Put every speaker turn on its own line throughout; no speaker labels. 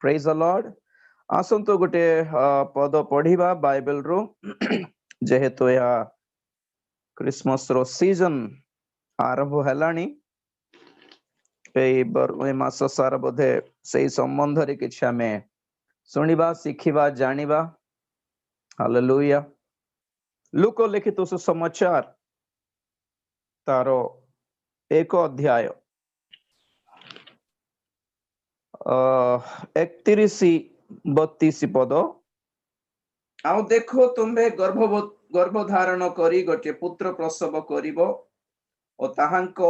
Praise the Lord. आसंतो गोटे पद पढ़िबा Bible रो जेहेतु या क्रिसमस रो सीजन आरंभ हेलानी ए मास सारा बोधे से संबंध रे किछ हमें सुनिबा शिखिबा जानिबा। हालेलुया। लूका लिखित सुसमाचार तारो 1 अध्याय 31-32 पद। आउ देखो तुम्हें गर्भधारण करी गोटे पुत्र प्रसव करिबो ओ ताहांको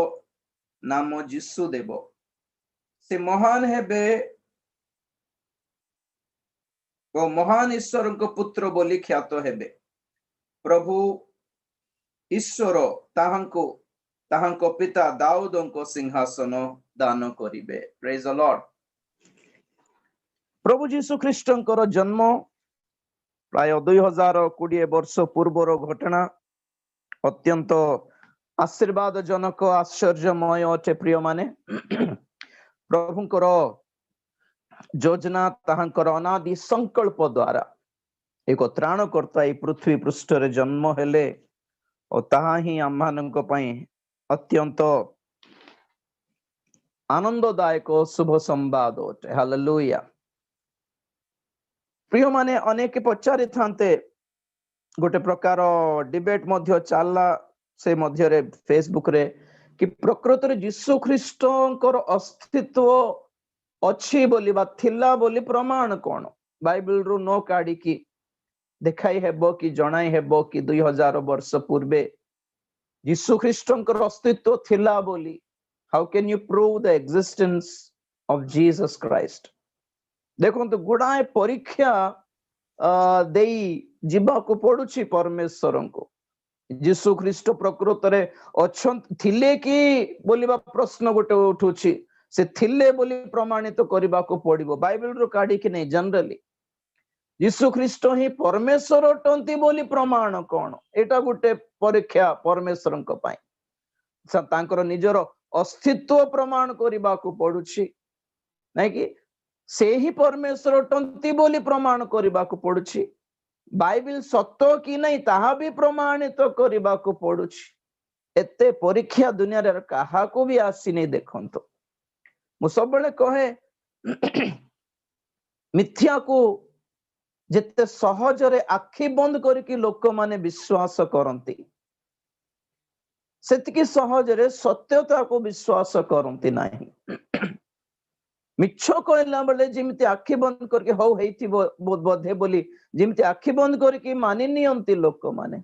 नाम जीशु देव। से महान हेबे ओ महान ईश्वर को पुत्र बोली ख्यात हेबे। प्रभु ईश्वर ताहांको पिता दाऊदंको सिंहासन दान करिबे। Praise the Lord. प्रभु जीशु ख्रीष्टंकर जन्म प्राय 2020 वर्ष पूर्वर घटना। अत्यंत आशीर्वाद जनक आश्चर्यमय अटे प्रिय माने। प्रभुंकर योजना ताहांकर अनादि संकल्प द्वारा एक त्राणकर्ता ई पृथ्वी पृष्ठ रे जन्म हेले और ताहा ही आम्मानंक पई अत्यंत आनंददायक शुभ संवाद अटे। हालेलुया। प्रिय माने अनेक पचारि थांते गोटे प्रकार डिबेट मध्य चलला से मध्य रे फेसबुक रे कि प्रकृत रे यीशु ख्रीष्टंकर अस्तित्व अछि बोली बा थिला बोली प्रमाण कोन। बाइबल रो नो काडी की देखाई हेबो कि जणाई हेबो कि 2000 वर्ष पूर्वे यीशु ख्रीष्टंकर अस्तित्व थिला बोली। How can you prove the existence of Jesus Christ. देखो तो गुड़ाए परीक्षा देई जीवा को पड़ुछि परमेश्वर को। यीशु ख्रीष्ट प्रकृत रे अछन थिले कि बोलिबा प्रश्न गोटे उठुछि। से थिले बोली प्रमाणित करबा को पड़िबो। बाइबल रो काढी कि नै जनरली यीशु ख्रीष्ट ही परमेश्वर अटंती बोली प्रमाण कोन। एटा गोटे परीक्षा परमेश्वर को पाई। तांकर निजर अस्तित्व प्रमाण करबा को पड़ुछि नै कि से ही परमेश्वर अटंती बोली प्रमाण करबा को पड़ुछि। बाइबल सत्य कि नहीं ताहा भी प्रमाणित करबा को पड़ुछि। एते परीक्षा दुनिया रे काहा को भी आसी नहीं। देखंतो मु सबले कहे मिथ्या को जेते सहज रे आखि बंद करके लोक माने विश्वास करंती सेतिकी सहज रे सत्यता को विश्वास करंती नाही। मिछ कहला बेले जिमिति आखि बंद करके हो हेइथिबो बोधे बोली जिमिति आखि बंद करके मानि नियंती लोक माने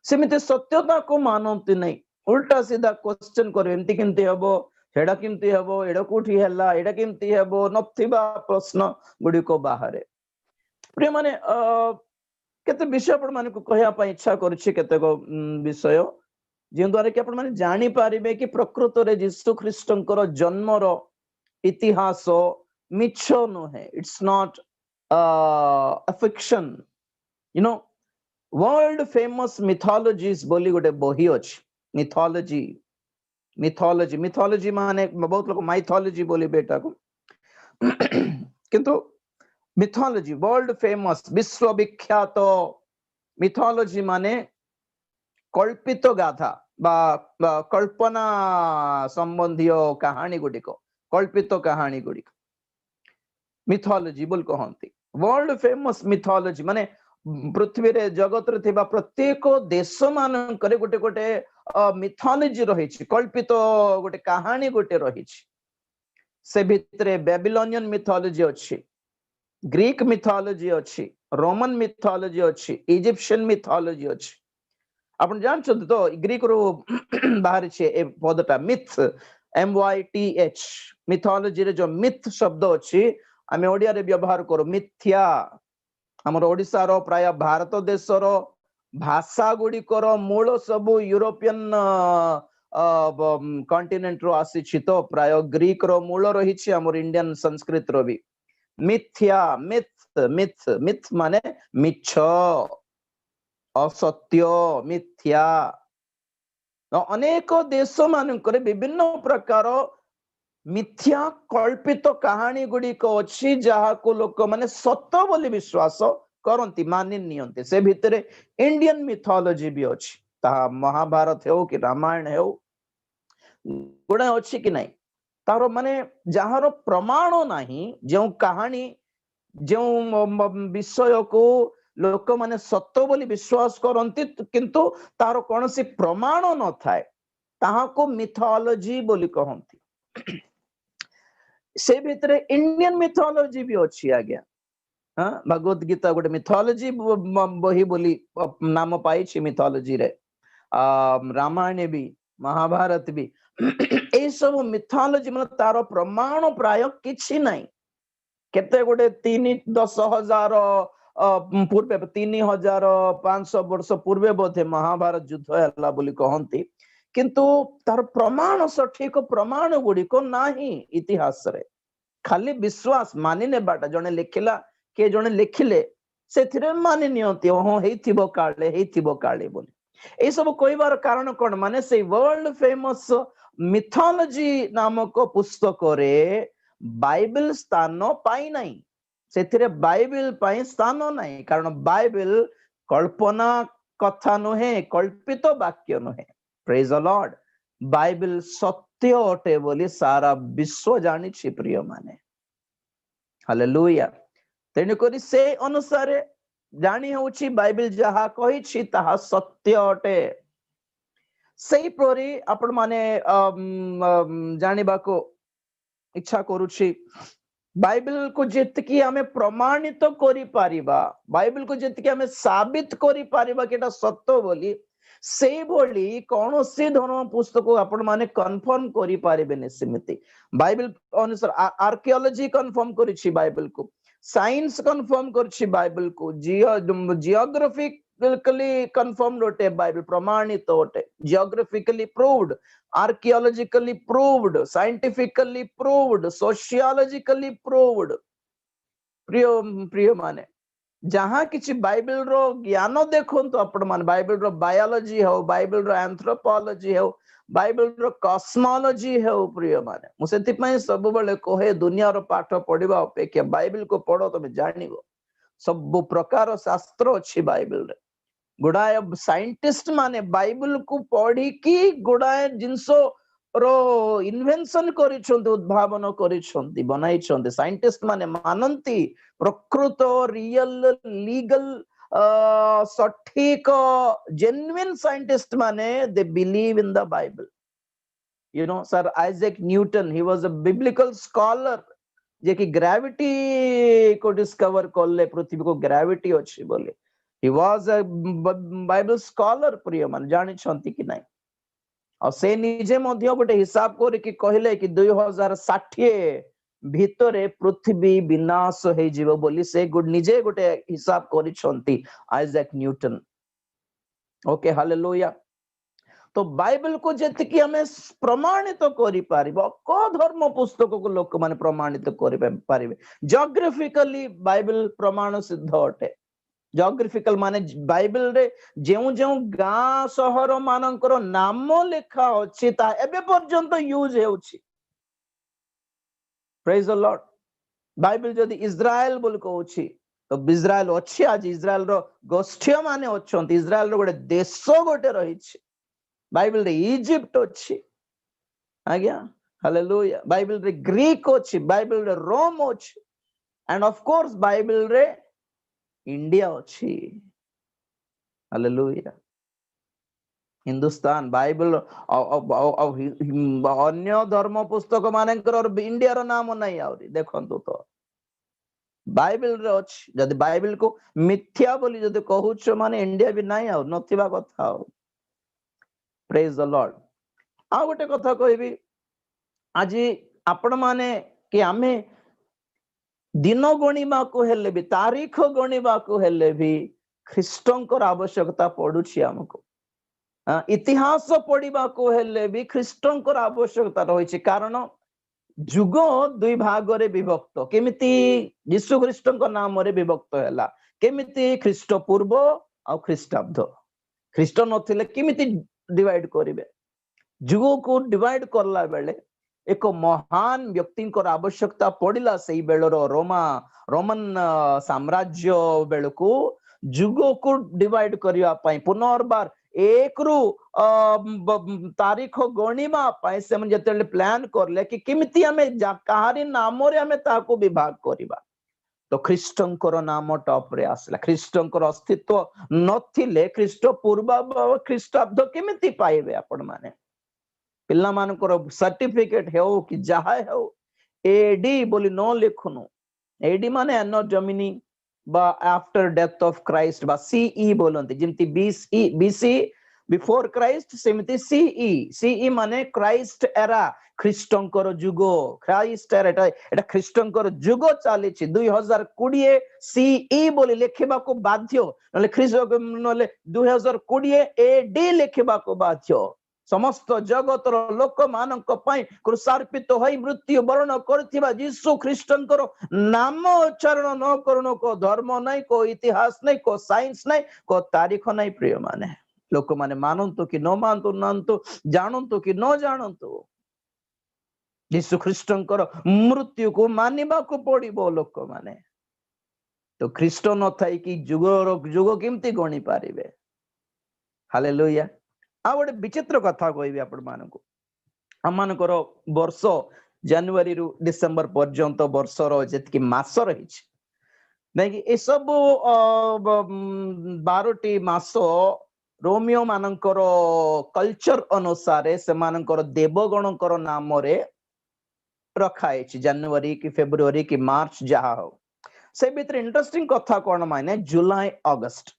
सेमिति सत्यता को मानंती नहीं। उल्टा सीधा क्वेश्चन करे एंती किंती हबो हेडा किंती हबो एडा कोठी हल्ला एडा किंती हबो नथिबा प्रश्न गुडी को बाहरे। प्रिय माने केते विषय आपण माने को कहया पई इच्छा करछि। केते को विषय जे द्वारा कि आपण माने जानि पारिबे कि प्रकृत रे यीशु ख्रीष्टंकर जन्मरो इतिहास मिछ नुहे। It's not a fiction. You know world famous mythologies बोली गोटे बही अछि। मिथोलॉजी मिथोलॉजी माने बहुत लोग माइथोलॉजी बोली बेटा को किंतु मिथोलॉजी वर्ल्ड फेमस विश्व विख्यात मिथोलॉजी माने कल्पित गाथा बा कल्पना संबंधी कहानी गुडिक कल्पित कहानी गुडिक मिथोलॉजी बोल कहंती। वर्ल्ड फेमस मिथोलॉजी माने पृथ्वी रे जगत रे थिबा प्रत्येक देश मान करे गोटे गोटे मिथोलॉजी रहिछि। कल्पित गोटे कहानी गोटे रहिछि। से भितरे बेबीलोनियन मिथोलॉजी अछि, ग्रीक मिथोलॉजी अछि, रोमन मिथोलॉजी अछि, इजिप्शियन मिथोलॉजी अछि। आपण जानछत तो ग्रीक रो बाहर छे ए पदटा मिथ MYTH। मिथोलॉजी रे जो मिथ शब्द अछि आमे ओडिया रे व्यवहार करो मिथ्या। हमर ओडिसा रो प्राय भारत देश रो भाषा गुडी करो मूल सब यूरोपियन कॉन्टिनेंट रो आसी छि। तो प्राय ग्रीक रो मूल रही छि हमर इंडियन संस्कृत रो भी। मिथ्या मिथ मिथ मिथ माने मिछ असत्य मिथ्या। अनेक देश मानकरे विभिन्न प्रकार मिथ्या कल्पित कहानी गुड़िक अच्छी जहा को लोक माने सत बोली विश्वास करती मानि नियंते से भितरे इंडियन मिथोलॉजी भी अच्छी ता महाभारत हो कि रामायण हो गुड़ा अच्छी कि नहीं तार माने जार प्रमाण नहीं जो कहानी जो विषय को लोक माने सत्य बोली विश्वास करती किंतु तार कौन सी प्रमाण न थाए ताहाको मिथोलॉजी बोली कहती से भितरे इंडियन मिथोलॉजी भी अच्छी आज्ञा हाँ भगवत गीता गोटे मिथोलॉजी बही बोली नाम पाई मिथोलॉजी रे रामायण भी महाभारत भी ए सब मिथोलॉजी मतलब तार प्रमाण प्राय किछि नहीं केते गोटे 3-10,000 पूर्वे 3,500 वर्ष पूर्वे बोधे महाभारत युद्ध है बोली कहती किंतु तार प्रमाण सठिक प्रमाण गुड़िक नाही इतिहास रे खाली विश्वास मानि नेबाटा जने लिखिला के जने लिखिले से मानि नियंती हाँ हेइथिबो काले बोली ए सब कहबार कारण कौन माने से वर्ल्ड फेमस मिथोलॉजी नामक पुस्तक रे बाइबल स्थान पाई नहीं से बाइबल पाई स्थान नहीं कारण बाइबल कल्पना कथा नुहे कल्पित वाक्य नुहे प्रेज द लॉर्ड बाइबल सत्य अटे बोली सारा विश्व जानी प्रिय माने हालेलुया तेणुकरी से अनुसार जानी होची बाइबल जहा कही ताहा सत्य अटे सही परी आपण माने जानिबा को इच्छा करूची बाइबल को जितकी हमें प्रमाणित करि पारिबा बाइबल को जितकी हमें साबित करि पारिबा केटा सत्य बोली से बोली कौन सी धर्म पुस्तक आपण माने कन्फर्म करि पारिबेनी सेमिति बाइबल अनुसार आर्कियोलॉजी कन्फर्म करिछि बाइबल को साइंस कन्फर्म करिछि बाइबल को जियोग्राफिकली कन्फर्म होटे बाइबल प्रमाणित होटे geographically proved archaeologically proved scientifically proved sociologically proved प्रिय माने जहाँ किसी बाइबल रो ज्ञान देखो आपण मान बाइबल रो बायोलॉजी हो बाइबल रो एंथ्रोपोलॉजी हो बाइबल रो कॉस्मोलॉजी हो प्रिय माने मु सेति पई सब बेले कहे दुनिया रो पाठ पढिबा अपेक्षा बाइबल को पढ़ो तमे जानिबो सब प्रकार शास्त्र अच्छी बाइबल रे गुडाए साइंटिस्ट माने बाइबल को पढ़ी की गुडाए जिंसो रो इन्वेंशन करिछन्ति उद्भावन करिछन्ति बनाइछन्ति साइंटिस्ट माने मानंती प्रकृत रियल लीगल सठिक जेन्युइन साइंटिस्ट माने they believe in the Bible you know sir Isaac Newton he was a biblical scholar जे कि ग्रेविटी को डिस्कवर करले पृथ्वी को ग्रेविटी अछि बोले ही वाज अ बाइबल स्कॉलर प्रिय मान जानि छन्ति कि नाही और से निजे मध्य गोटे हिसाब करके कहले कि 2060 भितरे पृथ्वी विनाश हो जीवो बोली से निजे गोटे हिसाब करिसंती आइजैक न्यूटन ओके हालेलुया तो बाइबल को जतिकी हमें प्रमाणित करि पारिबो को धर्म पुस्तक को लोक माने प्रमाणित करि पारिबे जियोग्राफिकली बाइबल प्रमाण सिद्ध अटे जियोग्राफिकल माने बाइबल रे जेउ जेउ गां शहर मानकर नाम लेखा अछि ता एबे पर्यंत यूज हेउछि प्रेज द लॉर्ड बाइबल जदि इज्राएल बोल कहउछि तो इज्राएल अछि आज इज्राएल रो गोष्ठी माने अछंती इज्राएल रो गोटे देश गोटे रहिछि बाइबल रे इजिप्ट अछि आज्ञा हालेलुया बाइबल रे ग्रीक अछि बाइबल रे रोम अछि एंड ऑफ कोर्स बाइबल रे इंडिया अच्छी हालेलुया हिंदुस्तान बाइबल अन्य धर्म पुस्तक मानकर इंडिया रो नाम नहीं आउरी देखंतु तो बाइबल रे अछि जदि बाइबल को मिथ्या बोली जदि कहूछ माने इंडिया भी नहीं आउ नथिबा कथा हो प्रेज द लॉर्ड आ गोटे कथा कहबी आज आपण माने कि आमे दिन गणिबा को हेले भी तारीख गणिबा को हेले भी ख्रीष्टंकर आवश्यकता पड़ुछि हमको इतिहास पढ़िबा को हेले भी ख्रीष्टंकर आवश्यकता रहिछि कारण जुग दुई भाग रे विभक्त केमिति यीशु ख्रीष्टंकर नाम रे विभक्त हैला केमिति ख्रीष्ट पूर्व आ ख्रीष्टाब्द ख्रीष्ट नथिले केमिति डिवाइड करिवे जुग को डिवाइड करला बेले एक महान व्यक्ति आवश्यकता पड़िला से बेलर रोमन साम्राज्य बेलू जुग को डिवाइड करने पुनर्बार एक रु तारीख गणिबा से प्लान करले कि केमिति आमे कहारी नाम रे आमे ताको विभाग करबा तो ख्रीष्टंकर नाम टॉप रे आसला ख्रीष्टंकर अस्तित्व नथिले ख्रीष्ट पूर्व ख्रीष्टाब्द केमिति पाइबे आपण माने पिल्ला मानकर सर्टिफिकेट हेउ कि जहा हेउ एडी बोली न लिखुनु एडी माने एनो जमिनी बा आफ्टर डेथ ऑफ क्राइस्ट बा सीई बोलंती जिमती बीसी बिफोर क्राइस्ट सेमिति सीई माने क्राइस्ट एरा ख्रीष्टंकर जुग क्राइस्ट एरा एटा ख्रीष्टंकर जुग चली 2020 सीई बोली लिखिबा को बाध्य नले ख्रीष्ट नले 2020 एडी लिखिबा को बाध्य समस्त जगतर लोक मानक पई क्रूसार्पित होई मृत्यु वर्ण करथिबा यीशु ख्रीष्टंकर नाम उच्चारण न करुनो को धर्म नै को इतिहास नै को साइंस नै को तारीख नै प्रिय माने लोक माने मानंतु कि न मानंतु जानंतु कि न जानंतु यीशु ख्रीष्टंकर मृत्यु को मानिबा को पड़िबो लोक माने तो ख्रीष्ट न थाई कि जुग केमती गणी पारिबे हालेलुया आ गोटे विचित्र कथा कहबी आपण मानकु हम मानकर वर्ष जनवरी रु डिसेंबर पर्यंत वर्षर जेतकी मास रही नहीं ए सब 12टी मास रोमियो मानकर कल्चर अनुसार से मानकर देवगणकर नाम रे रखाई जनवरी कि फेब्रुआरी कि मार्च जहा हो से भीतर इंटरेस्टिंग कथा कौन माने जुलाई अगस्त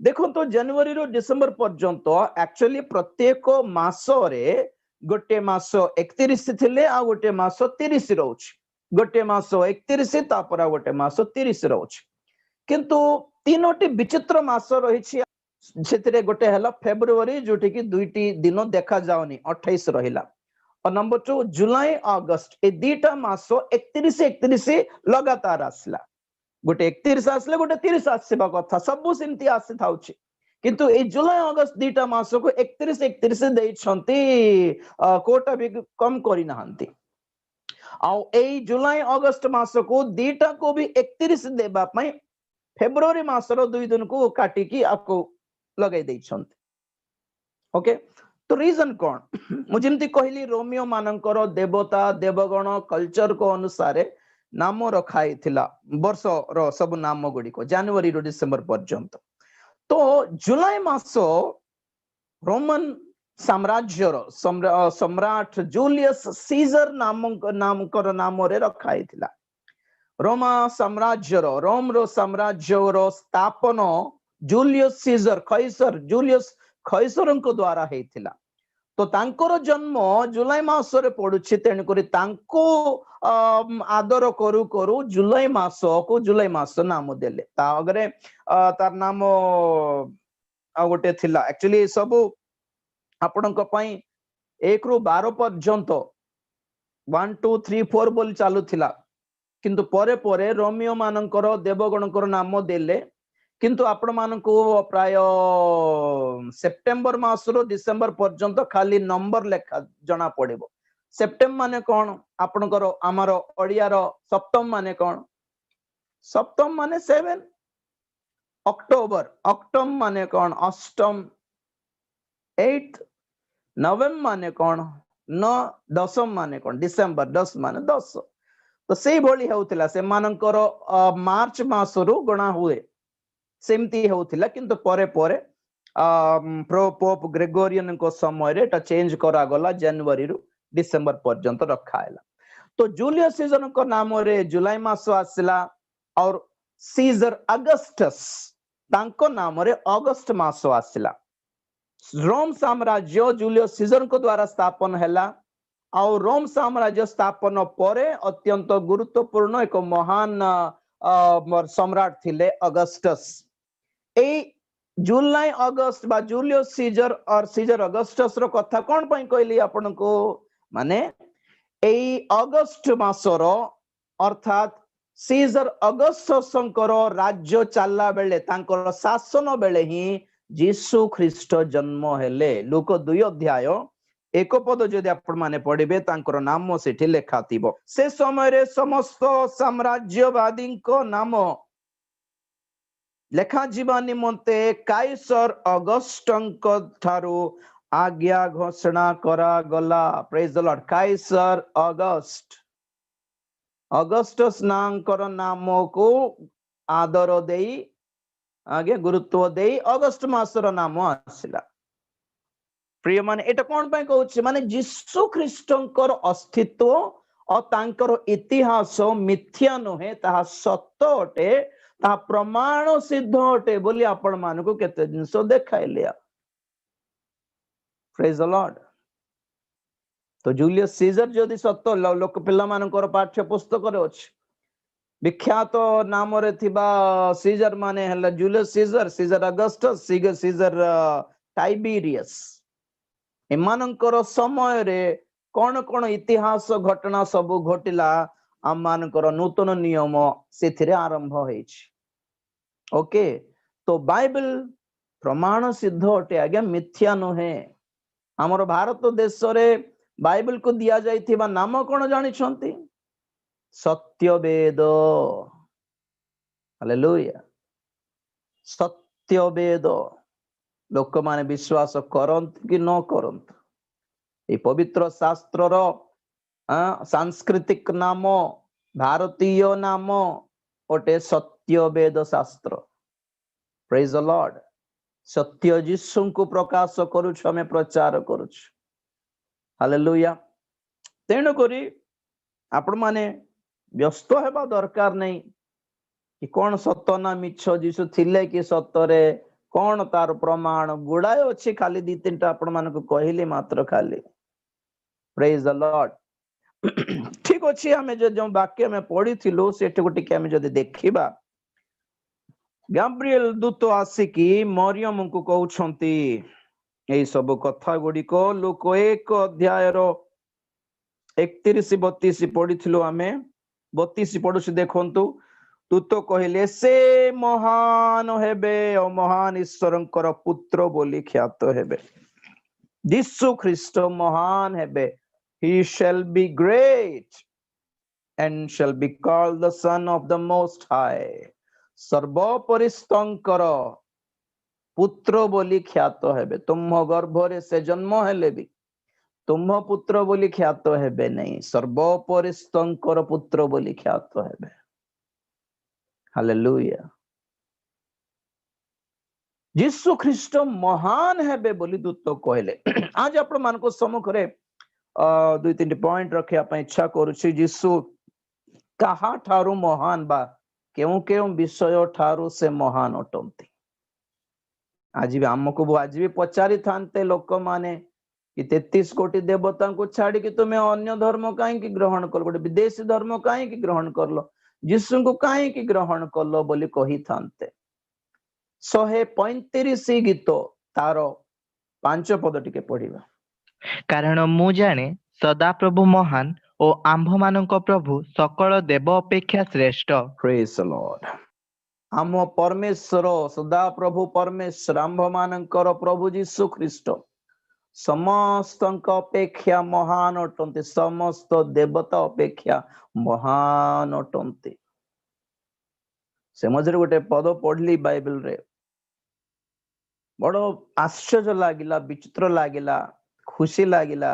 देखो तो जनवरी रो डिसेंबर पर्यंत एक्चुअली प्रत्येक मास रे गोटे मास 31 थिले आ गोटे मास 30 रहउछि गोटे मास 31 तापर गोटे मास 30 रहउछि किंतु तीनोटी विचित्र मास रहिछि सेतिरे गोटे हला फेब्रुआरी जोटी कि दुईटी दिन देखा जाउनी 28 रहिला और नंबर 2 जुलाई अगस्त ए दीटा मास 31 लगातार आसला गोटे 31 आसले गोटे 30 आसीबा कथा सब सिमती आसी थाउछि किंतु ए जुलाई अगस्त दीटा मास को 31 देई छंती कोटा भी कम करी नाहंती आ ए जुलाई अगस्त मास को दीटा को भी 31 देबा पई फेब्रुआरी मास रो 2 दिन को काटी की आपको लगाई देई छंती ओके तो रीजन कौन मुझे कहली रोमियो मानकर देवता देवगण कल्चर को अनुसार नाम रखाई थिला वर्ष रो सब नाम गुडी को जनवरी रो डिसेंबर पर्यंत तो जुलाई मास रोमन साम्राज्य रो सम्राट जूलियस सीजर नामकर नाम रे रखाई थिला रोमा साम्राज्य रो रोम रो साम्राज्य रो स्थापन जूलियस सीजर कैसर जूलियस खैसरଙ୍କ द्वारा हेथिला तो तांकर जन्म जुलाई मास रे पडुछि तेन करी तांको आदर करू करू जुलाई मास को जुलाई मास नाम देले ता अगरे तार नाम आ गोटे थिला एक्चुअली सब आपनक पई 1 रु 12 पर्यंत 1 2 3 4 बोल चालू थिला किंतु परे परे रोमियो मानकर देवगणकर नाम देले किंतु आपण मानको प्राय सेप्टेम्बर मास रो डिसेंबर पर्यंत खाली नंबर लेखा जना पड़िबो सेप्टेम्बर माने कोन आपनकर हमर ओडिया रो सप्तम माने कोन सप्तम माने 7 अक्टोबर अक्टम माने कोन अष्टम 8 नवम माने कोन 9 दशम माने कोन डिसेंबर 10 माने 10 तो सेही भली हेउतिला से मानकर मार्च मास रो गणा हुए सेमती होतिला किंतु परे परे प्रो पोप ग्रेगोरियन को समय रे ता चेंज करा गला जनवरी रु डिसेंबर पर्यंत रखायला तो जूलियस सीजर को नाम रे जुलाई मास आसला और सीजर अगस्टस तांको नाम रे अगस्त मास आसला रोम साम्राज्य जूलियस सीजर को द्वारा स्थापन हैला और रोम साम्राज्य स्थापन परे अत्यंत गुरुत्वपूर्ण एक महान सम्राट थिले अगस्टस ए जुलाई अगस्त बा जूलियस सीजर और सीजर अगस्टस रो कथा कोन पई कहली आपन को माने ए अगस्त मासर अर्थात सीजर अगस्टसंकर राज्य चलला बेले तांकर शासन बेले ही यीशु ख्रीष्ट जन्म हेले लूक 2 अध्याय एक पद जदि आपण माने पढ़िबे तांकर नाम सेठी लेखा थिबो। से समय रे समस्त साम्राज्यवादी को नाम लेखा जीवा निमंते काइसर अगस्टंक ठारू आज्ञा घोषणा करा गला। Praise the Lord. Caesar Augustus नांकर नाम को आदर देई आगे गुरुत्व देई अगस्त मासर नाम आसिला। प्रिय माने एटा कोन पय कहउछि माने यीशु ख्रीष्टंकर अस्तित्व और तांकर इतिहास मिथ्या नहे ताहा सत्य अटे ता प्रमाण सिद्ध अटे बोली आपण मानको केते जिंस देखाइलिया। Praise the Lord. तो जूलियस सीजर जदि सत्य लोक पिल्ला मानकर पाठ्य पुस्तक रे अछि विख्यात नाम रे थिबा सीजर माने हला Julius Caesar, Caesar Augustus, Caesar Tiberius. एमानकर समय रे कौन कौन इतिहास घटना सब घटिला आम मानकर नूतन नियम से आरंभ होइछि। ओके तो बाइबल प्रमाण सिद्ध अटे आज्ञा मिथ्या नुहे। हमर भारत देश रे बाइबल को दिया जाइथिबा नाम कौन जानि छंती? सत्यवेद। हालेलुया। सत्यवेद लोक माने विश्वास करंत कि न करंत ए पवित्र शास्त्र रो सांस्कृतिक नाम भारतीय नाम ओटे सत्यवेद शास्त्र। Praise the Lord. सत्य यीशु को प्रकाश करूछु हमें प्रचार करूछु। हालेलुया। तेणु करी आपण माने व्यस्त हेबा दरकार नहीं कि कौन सत्य ना मिछ यीशु थिले कि सत्तरे कौन तार प्रमाण गुड़ाए अच्छी खाली दी तीन आपण मान को कहली मात्र खाली। Praise the Lord. ठीक अच्छे आम जो वाक्य में पढ़ी थिलु सेठी गोटे के जदि देखिबा गैब्रिएल दूत आसिकी मरियम को कहउछंती एई सब कथा गुडी को लूक 1 अध्याय रो 31-32 पढ़िथिलु आमे 32 पढ़ुछि देखंतु। दूत कहले से महान हेबे और महान ईश्वरंकर पुत्र बोली ख्यात हेबे। यीशु ख्रीष्ट महान हेबे। He shall be great and shall be called the Son of the Most High। सर्वोपरिष्ठंकर पुत्र बोली ख्यात हेबे। तुम गर्भरे से जन्म हेले भी तुम पुत्र बोली ख्यात हेबे नहीं, सर्वोपरिष्ठंकर पुत्र बोली ख्यात हेबे। हालेलुया। यीशु ख्रीष्ट महान हेबे बोली दूत कहले। आज आपण मानको सम्मुखरे 2-3 पॉइंट रखिया पई इच्छा करूछि। यीशु कहा ठारू महान बा केउ केउ विषय ठारू से महान अटंती। आज भी हमको आज भी पचारि थानते लोक माने कि 33 कोटी देवता को छाड़ी कि तुम्हें अन्य धर्म काहे कि ग्रहण कर, गोटे विदेशी धर्म काहे कि ग्रहण करलो, यीशु को काहे कि ग्रहण करलो बोली कही थानते। 135 गीत तार 5 पद टिके पढ़िबा।
कारण मु जाने सदा प्रभु महान ओ आंभ मानक प्रभु सकल देव अपेक्षा श्रेष्ठ।
Praise the Lord. आम परमेश्वर सदा प्रभु परमेश्वर आंभ मानकर प्रभु यीशु ख्रीष्ट समस्त अपेक्षा महान अटंती। समस्त देवता अपेक्षा महान अटंती। से मझे गोटे पद पढ़ली बाइबल रे बड़ आश्चर्य लागिला, विचित्र लागिला, खुशी लागिला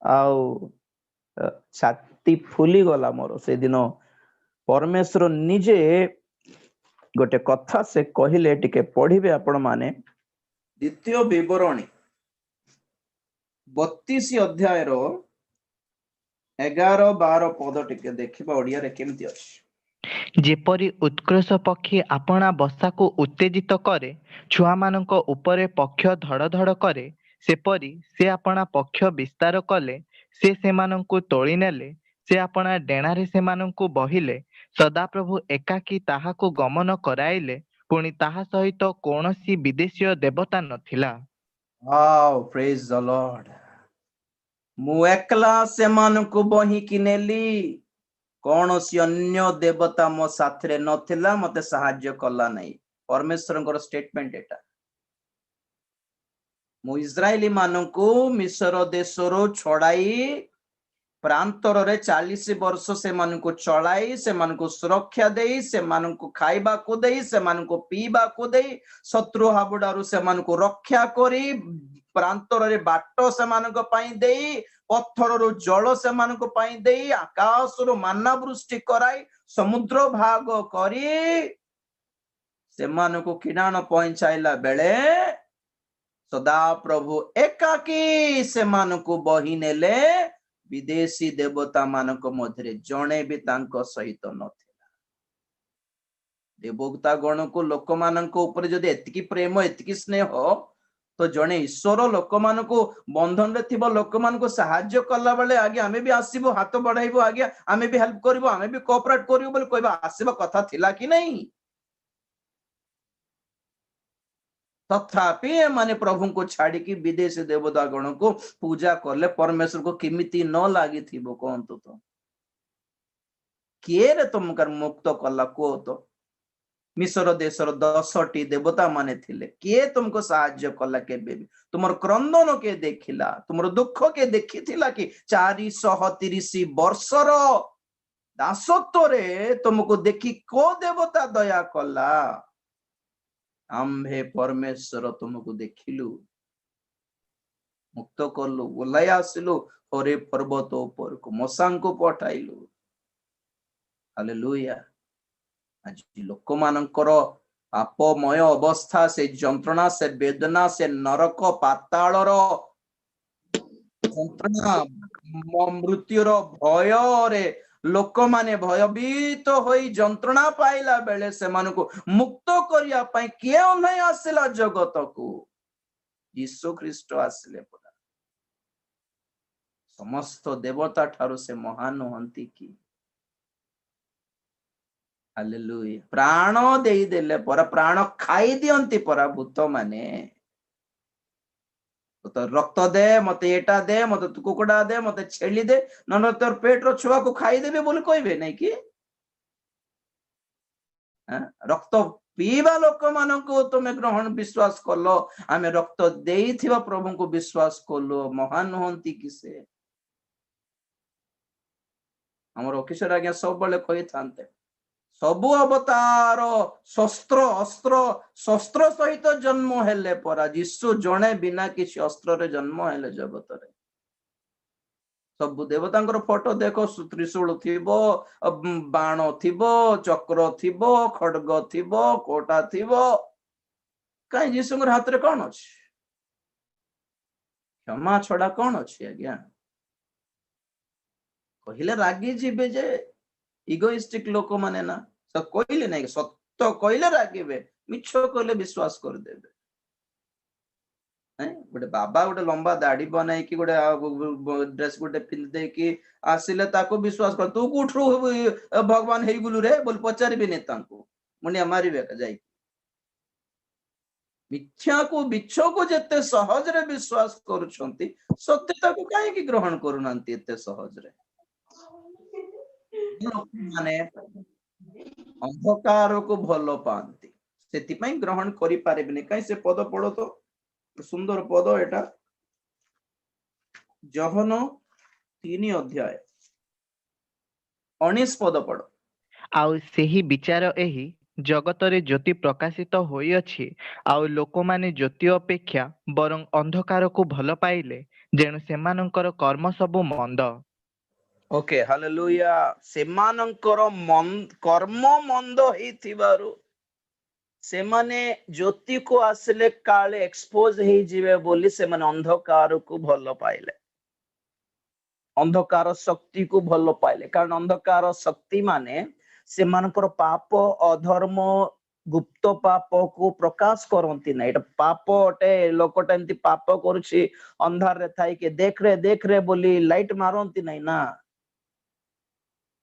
आउ छाती फुली गला मोर। से दिन परमेश्वर निजे गोटे कथा से कहले टिके पढ़िबे आपण माने। द्वितीय विवरणी 32 अध्याय रो 11-12 पद टिके देखिबा ओडिया रे केमति अछि।
जेपरी उत्कृष्ट पक्षी आपणा बसा को उत्तेजित करे, छुआ मानक उपरे पक्ष धड़ धड़ करे, सेपरी से आपणा पक्ष विस्तार कले, से सेमानंकु तोଳି नेले, से आपणा डेणारे सेमानंकु बहिले, सदाप्रभु एकाकी ताहाको गमन कराइले, पुणी ताहा सहित कौनसी विदेशीय देवता नथिला।
Wow, praise the Lord. मु एकला सेमानंकु बही किनेली, कौनसी अन्य देवता मो साथरे नथिला, मते सहाय्य कला नहीं। परमेश्वरंकर स्टेटमेंट एटा। मु इस्राएली मानकु मिस्र देशरो छड़ाई प्रांतर रे 40 वर्ष से मानकु चलाई से मानकु सुरक्षा देई से मानकु खाइबा को देई से मानकु पीबा को देई शत्रु हाबुडारु से मानकु रक्षा करी प्रांतर रे बाटो से मानक पई देई पत्थर रु जल से मानक पई देई आकाश रु मान्ना वृष्टि कराई समुद्र भाग करी से मानकु किनान पहुंचाइला बेले सदा प्रभु एकाकी से मानकु बही नेले विदेशी देवता मानक मध्य जड़े भी सहित नथिला देवता गण को लोक मानक ऊपर जदि एतिकी प्रेम एतिकी स्नेह तो जड़े ईश्वर लोक मान को बंधन रे थिबो लोक मान को सहाय्य कला बेले आगे आमे भी आसीबो हाथ बढ़ाइबो आगे आमे भी हेल्प करिबो आमे भी कोऑपरेट करिबो बोले कहबा आसीबा कथा थिला कि नहीं तथापि माने प्रभु को छाड़ी की विदेशी देवता गण को पूजा करले परमेश्वर को किमिति न लागी थिबो कहंतु तो किए रे तुमकर मुक्त कला को तो मिस्र देशर 10टी देवता माने थिले किए तुमको साहाय्य कला केबे भी तुमर क्रंदन के देखिला तुमर दुख के देखिथिला कि 430 वर्षर दासत्व रे तुमको देखि को देवता दया कला आम्भे परमेश्वर तुमको देखिलु मुक्त करलु ओलाई आसिलु हरे पर्वत ऊपर को मशां को पठाइलु हालेलुया आज लोक मानकर पापमय अवस्था से जंत्रणा से वेदना से नरक पाताल जंत्रणा मृत्युर भय रे लोक माने भयभीत होई जंत्रणा पाइला बेले से मानको मुक्त करिया पई के ओन्हाई आसिला जगत को यीशु ख्रीष्ट आसिले पुरा समस्त देवता ठारू से महान हंती की हालेलुया प्राण देई देले पर प्राण खाई दियंती परा भूत माने तो रक्त दे मते एटा दे मते कुकुड़ा दे मते छेली दे न तोर पेट रो छुआ को खाई देबे बोले कहबे नहीं कि रक्त पीवा लोक मान को तुम ग्रहण विश्वास कलो आमे रक्त देइथिबा प्रभु को विश्वास कलो महान हंती कि से हमर किशोर आज्ञा सब बेले कहि थांते सबु अवतार शस्त्र अस्त्र शस्त्र सहित जन्म हेले परा यीशु जणे बिना किसी अस्त्र रे जन्म हेले जगत रे सब देवतांकर फोटो देखो त्रिशूल थिबो बाण थिबो चक्र थिबो खड्ग थिबो कोटा थिबो काई यीशुंकर हाथ रे कोन अछि क्षमा छड़ा कोन अछि आज्ञा कहिले रागी जीवे जे इगोइस्टिक लोक माने ना सब कहले नहीं सत्य कहले रागिबे मिछ कहले विश्वास कर देबे गोटे बाबा गोटे लंबा दाढ़ी बनाई कि गोटे ड्रेस गोटे पिंध दे कि आसिले ताको विश्वास कर तू कोठरू भगवान हेई गुलु रे बोल पचारिबे ने तांको मुनिया मारिबे जाई मिथ्या को बिच्छ को जते सहज रे विश्वास करूछंती सत्यता को काहे कि ग्रहण करूनांती एते सहज रे माने अंधकार को भल पाती से ग्रहण करि पारेबे कहीं से पद पढ़ो तो सुंदर पद एटा जहन 3 अध्याय 19 पद पढ़ो
आउ सेही विचार एही जगत रे ज्योति प्रकाशित होई अछि आउ लोक माने ज्योति अपेक्षा बरं अंधकार को भल पाइले जेनु सेमानंकर कर्म सब मंद
ओके हालेलुया सेमानंकर कर्म मंद हेथिबारु सेमाने ज्योति को आसले काले एक्सपोज हे जिवे बोली सेमाने अंधकार को भल पाइले अंधकार शक्ति को भल पाइले कारण अंधकार शक्ति माने सेमानकर पाप अधर्म गुप्त पाप को प्रकाश करती ना पाप अटे लोकटा एमती पाप करुछि अंधार रे थाई के देख रे बोली लाइट मारती नहीं ना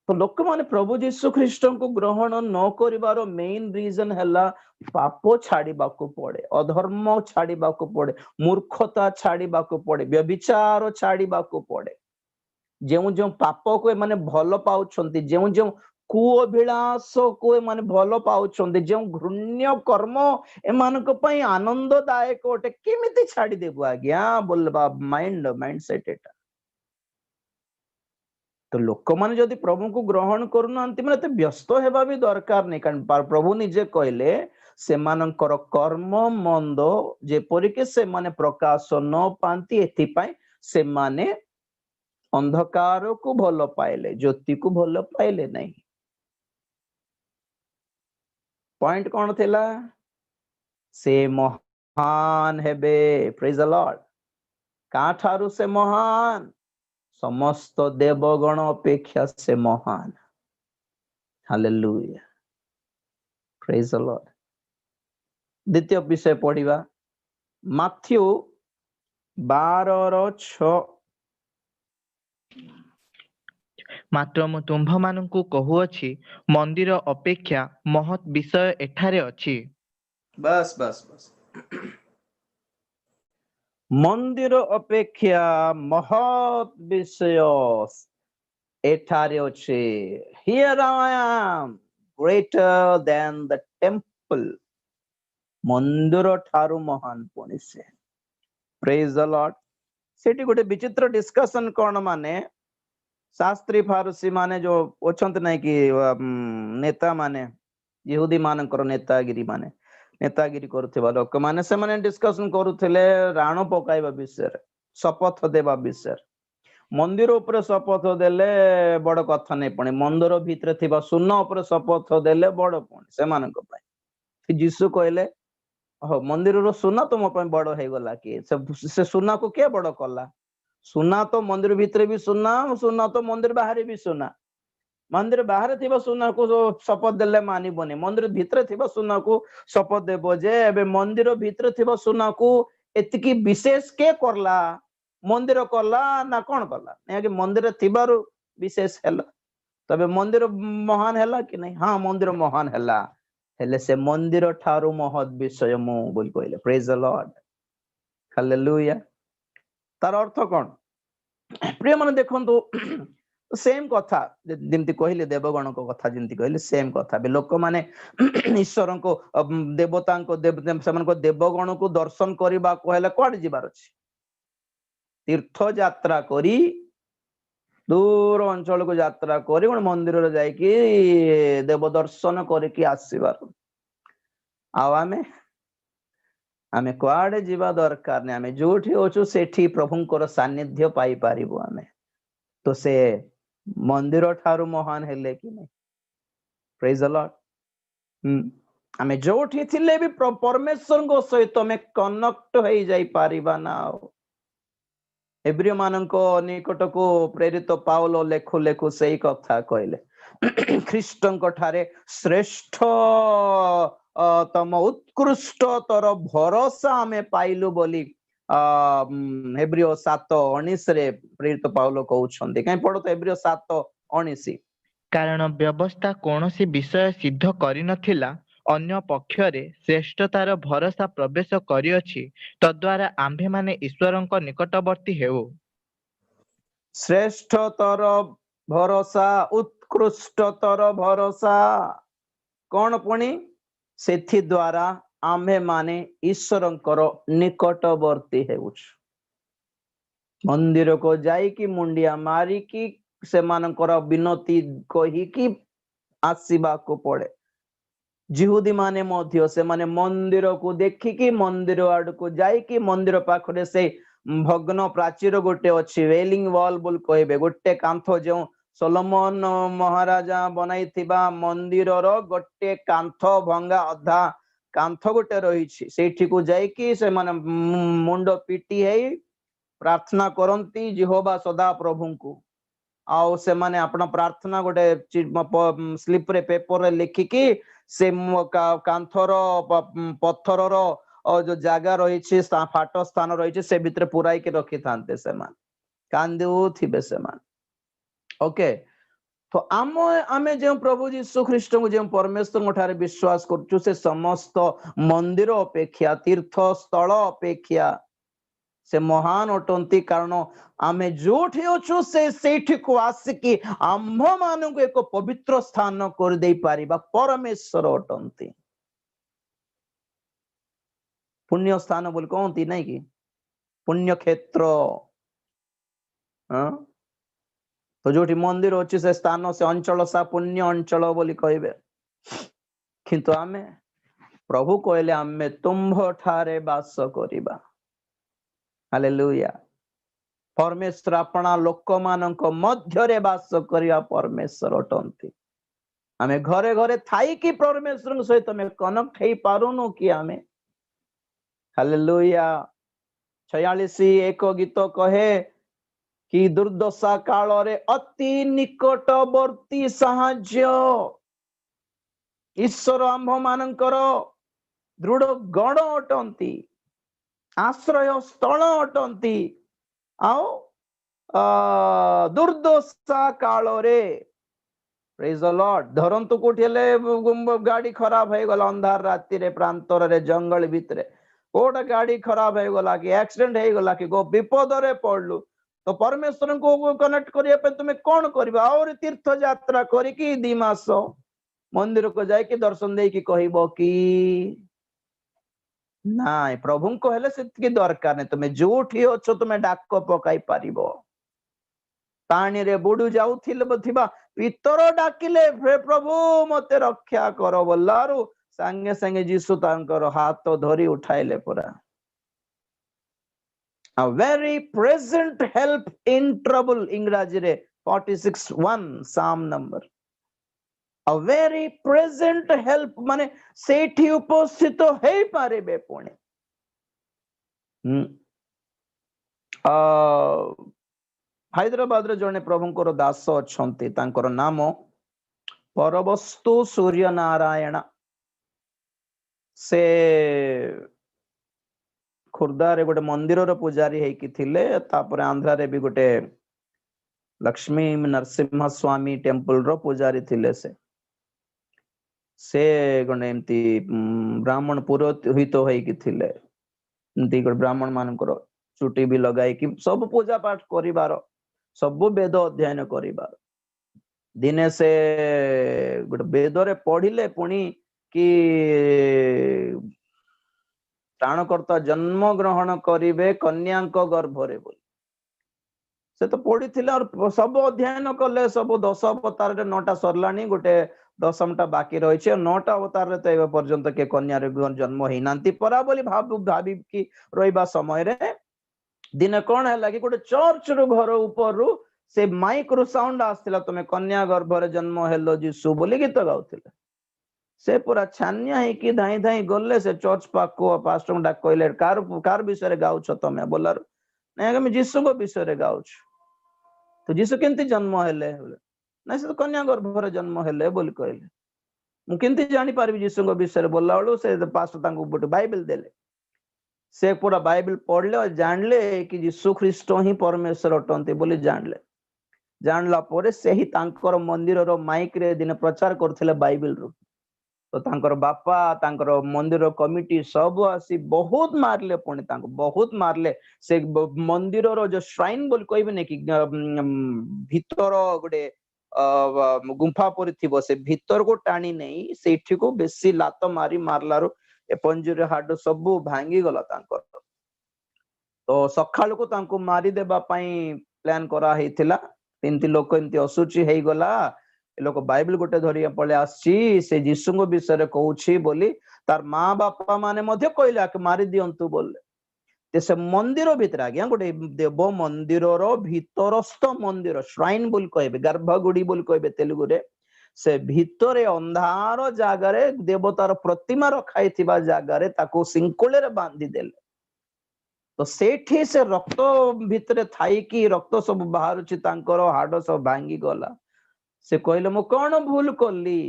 तो लोक माने प्रभु यीशु ख्रीष्ट को ग्रहण न करिवार मेन रीजन हैला पाप छाड़ीबा को पड़े अधर्म छाड़ीबा को पड़े मूर्खता छाड़ीबा को पड़े व्यभिचार छाड़ीबा को पड़े जेउ जेउ पाप को माने भल पाउछंती जेउ जेउ कुअभिलाष को एमाने भल पाउछन्ते जो घृण्य कर्म एमानक पई आनंददायक ओटे केमिति छाडी देबो आज्ञा बोलबा माइंडसेट एटा तो लोक माने जदि प्रभु को ग्रहण करूनांती माने ते व्यस्त हेबा भी दरकार नहीं कारण प्रभु निजे कहले से मानकर कर्म मंद जेपरि के से माने प्रकाश न पांती एथि पई से माने अंधकार को भल पाइले ज्योति को भल पाइले नहीं पॉइंट कौन थिला से महान हेबे प्रेज द लॉर्ड का ठारू से महान समस्त देवगण अपेक्षा से महान हालेलुया प्रेज द लॉर्ड द्वितीय विषय पढ़िबा माथ्यू 12:6
मात्र मु तुम्भ मानंकु कहुअछि मंदिर अपेक्षा महत् विषय एठारे अछि
बस बस बस मंदिर अपेक्षा महत् विषय एठारे अछि here I am greater than the temple मंदिर ठारू महान पुणी से प्रेज द लॉर्ड सेठी गोटे विचित्र डिस्कशन कौन माने शास्त्री फारसी माने जो ओछंत नहीं कि नेता माने यहूदी मानकर नेतागिरी माने नेतागिरी करुथिबा लोक माने से माने डिस्कशन करुथिले राणो पकाइबा विषय शपथ देबा विषय मंदिर ऊपर शपथ देले बड़ कथा नहीं पणे मंदिर भीतर थिबा सुन ऊपर शपथ देले बड़ पणे से मानक पई यीशु कहले हो मंदिर रो सुना तो मो पई बड़ हे गला कि से सुना को के बड़ कला सुना तो मंदिर भीतर भी सुना सुना तो मंदिर बाहर भी सुना मंदिर बाहर थिबा सुना को शपथ देले मानिबोनी मंदिर भीतर थिबा सुना को शपथ देबो जे एबे मंदिर भीतर थिबा सुना को एतिकी विशेष के करला मंदिर करला ना कोन करला ने कि मंदिर थिबारु विशेष हैला तबे मंदिर महान हैला कि नहीं हां मंदिर महान हैला हेले से मंदिर ठारू महत् विषय मु बोल कहले प्रेज द लॉर्ड हालेलुया तार अर्थ कोन प्रिय मन देखंतु सेम कथा जेमती कहले देवगण को कथा जेमती कहले सेम कथा बे लोक माने ईश्वर को देवता को देवगण को दर्शन करबा कहले कोड जिबार अछि तीर्थ यात्रा करी दूर अंचल को यात्रा करी मंदिर रे जाई कि देव दर्शन करके आसीबार आमे कुआडे जीवा दरकार ने आमे जोठी होचु सेठी प्रभुंकर सानिध्य पाई पारिबो आमे तो से मंदिर ठारू महान हेले कि नहीं प्रेज द लॉर्ड आमे जोठी थिले भी परमेश्वर को सहित में कनेक्ट होई जाई पारिबा ना एब्रियो माननको निकट को प्रेरित पाउलो लेखु लेखु सही कथा कहले ख्रीष्टंक ठारे श्रेष्ठ तम उत्कृष्ट तर भरोसा आमे पाइलु बोली एब्रियो 7:19 रे प्रेरित पाउलो कहउछन्ते काई पढो तो एब्रियो 7:19
कारण व्यवस्था कोनोसी विषय सिद्ध करि नथिला अन्य पक्षरे श्रेष्ठतार भरोसा प्रवेश करिअछि तद्वारा आम्भे माने ईश्वरंक निकटवर्ती हेउ
श्रेष्ठतर भरोसा उत्कृष्टतर भरोसा कौन पुणी सेथि द्वारा आम्भे माने ईश्वरंकर निकटवर्ती हेउछ मंदिर को जाई कि मुंडिया मारी कि से मानकर विनती कही कि आसीबा को पड़े जिहुदी माने मध्य से माने मंदिर को देखी कि मंदिर आड़ को जाई कि मंदिर पाखरे से भग्न प्राचीर गोटे अछि वेलिंग वॉल बोल कहबे गोटे कांथ जो सोलोमन महाराजा बनाई थिबा मंदिर रो गोटे कांथ भंगा अधा कांथ गोटे रही सेठी को जाई कि से माने मुंड पिटी है प्रार्थना करंती जिहोबा सदा प्रभु को आउ से माने अपना प्रार्थना गोटे स्लिप रे पेपर रे लिखी कि से कांथर पत्थर रो जो जगह रही फाट स्थान रही से भितर पुराई के रखी थांते से मान कांदू थिबे से मान ओके तो आमे जो प्रभु यीशु ख्रीष्ट को जो परमेश्वर ठारे विश्वास करछु से समस्त मंदिर अपेक्षा तीर्थ स्थल अपेक्षा से महान अटंती कारण आमे जोठी अछु से सेठी को आसिकी आम्भ मानक एक पवित्र स्थान कर दे पारिबा परमेश्वर अटंती। पुण्य स्थान बोल कहती नहीं कि पुण्य क्षेत्र। हाँ तो जो मंदिर अच्छी से स्थान से अंचल सा पुण्य अंचल बोली कहबे, किंतु आमे प्रभु कहले आमे तुम्भ ठारे वास करिबा। हालेलुया। परमेश्वर अपना लोक मानक मध्यरे वास करिया परमेश्वर अटंती। आमे घरे घरे थाई कि परमेश्वर सहित में कनेक्ट हेई पारुनु कि आमे। हालेलुया। 46 एक गीत कहे कि दुर्दशा काल रे अति निकटवर्ती साहाय्य ईश्वर आम्भ मानकर दृढ़ गण अटंती, आश्रय स्थल अटंती। आओ दुर्दशा काल रे प्रेज द लॉर्ड धरंतु कोठी हेले गाड़ी खराब है गला अंधार राति रे प्रांतर रे जंगल भितरे कोटा गाड़ी खराब है गला कि एक्सीडेंट है गला कि गो विपद रे पड़लु तो परमेश्वर को कनेक्ट करिया पे तुमे कोन करबा और तीर्थ यात्रा करी कि 2 मास मंदिर को जाय कि दर्शन दे कि कहबो कि नाय प्रभु को हेले सेतकी दरकार नै तुमे जोठी अछो तुमे डाक पकाई पारिबो। पानी रे बुडू जाउथिल बथिबा पितर डाकिले हे प्रभु मते रक्षा करो बोलारु संगे संगे जीसु तांकर हाथ धरी उठाइले पुरा। A very present help in trouble इंग्रजी रे 46:1 साम number. A very present help माने सेठी उपस्थित हेई पारिबे पुणे। हैदराबाद रे जने प्रभुंकर दास अछंती तांकर नाम परवस्तु सूर्य नारायण। से खुर्दा रे गोटे मंदिर रो पुजारी हेकी थिले तापर आंध्रा रे भी गोटे लक्ष्मी नरसिंह स्वामी टेम्पल रो पुजारी थिले। से गणे एमती ब्राह्मण पुरोहित होइकी थिले एमती गोटे ब्राह्मण मानकर चुटी भी लगाई कि सब पूजा पाठ करिवार सब वेद अध्ययन करिवार दिने से गोटे वेद रे पढ़िले पुणी कि प्राणकर्ता जन्म ग्रहण करिवे कन्याक गर्भरे बोली से तो पढ़ी थिले और सब अध्ययन कले सब 10 अवतार रे 9टा सरलानी गोटे 10टा बाकी रही है 9टा अवतार रे तो एबे पर्यंत के कन्या रे जन्म हेई नांती परा बोली भाबी कि रहिबा समय रे दिने कोन है कि गोटे चर्च रो घर ऊपर रू से माइक रो साउंड आस्थिला तुमे कन्या गर्भ रे जन्म हेलो जीसु बोली गीत गाउथिले। से पूरा छानिया है कि धाई धाई गले से चर्च पाक को पास्टर डाक कहले कार विषय रे गाउछ तमे बोलार नै हम जीसु को विषय रे गाउछ तो जीसु केंती जन्म हेले नै से तो कन्या गर्भ रे जन्म हेले बोली कहले मु केंती जानि पारबी जीसु को विषय रे बोला वालो से पास्टर तांको गोटे बाइबल देले से पूरा बाइबल पढ़ले और जानले कि जीसु ख्रीष्ट ही परमेश्वर अटंती बोली जानला परे से ही तांकर मंदिर रो माइक रे दिन प्रचार करथिले बाइबल रो तो तांकर बापा तांकर मंदिर कमिटी सब आसी बहुत मारले पुणी तांको बहुत मारले से मंदिर रो जो श्राइन बोल कहबे ने कि भीतर गोटे गुंफा परि थिबो से भीतर को टाणी नहीं सेठी को बेसी लात मारी मारलारो ए पंजुरे हाड सब भांगी गला तांकर तो सखाल को तांको मारी देबा पई प्लान करा हेतिला 3 लोक एमती असुची हेई गला लोक बाइबल गोटे धरिया पळे आसी से जीसु को विषय कहूछि बोली तार माँ बापा माने मध्य कहला कि मारी दियंतु बोले ते से मंदिर भीतर आज्ञा गोटे देव मंदिर रो भीतरस्थ मंदिर श्राइन बोल कहबे गर्भगुड़ी बोल कहबे तेलुगु रे से भीतरे अंधार जागारे देवतार प्रतिमा रखाई थिबा जागारे ताको सिंकोले रे बांधी देले तो सेठी से रक्त भीतरे थाई कि रक्त सब बाहरुछि तांकर हाड सब भांगी गला से कहले मु कोन भूल करली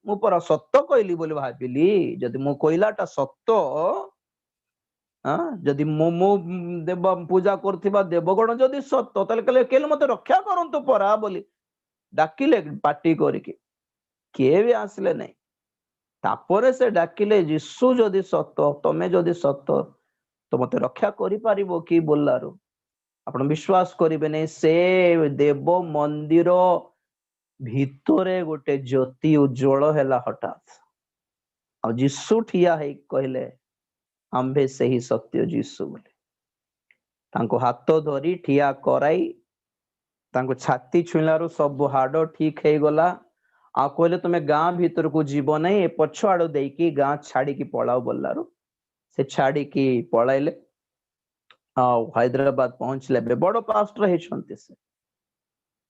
मु पर सत्य कहली बोली भाबिली जदि मु कहलाटा सत्य जदि मो देव पूजा करथिबा देवगण जदि सत्य तले कहले केले मते रक्षा करंतु परा बोली डाकिले पार्टी करके किए भी आसले नहीं तापरे से डाकिले जीसु जदि सत्य तमे जदि सत्य तो मते रक्षा करि पारिबो कि बोलारो आपण विश्वास करिबे नै से देव मंदिर भितरे गोटे ज्योति उज्जवल हैला हठात आ जीसु ठिया है कहले आंबे से ही सत्य जीसु बोले तांको हाथ धरी ठिया कराई तांको छाती छुईलारू सब हाड़ ठीक है गला आ कहले तुमे गाँ भीतर को जीव नहीं ए पछ आड़ देकी गाँ छाड़ी की पलाओ बोलारू से छाड़ी की पलाइले हैदराबाद पहुंचले बड़ पास्टर होइछन्ति से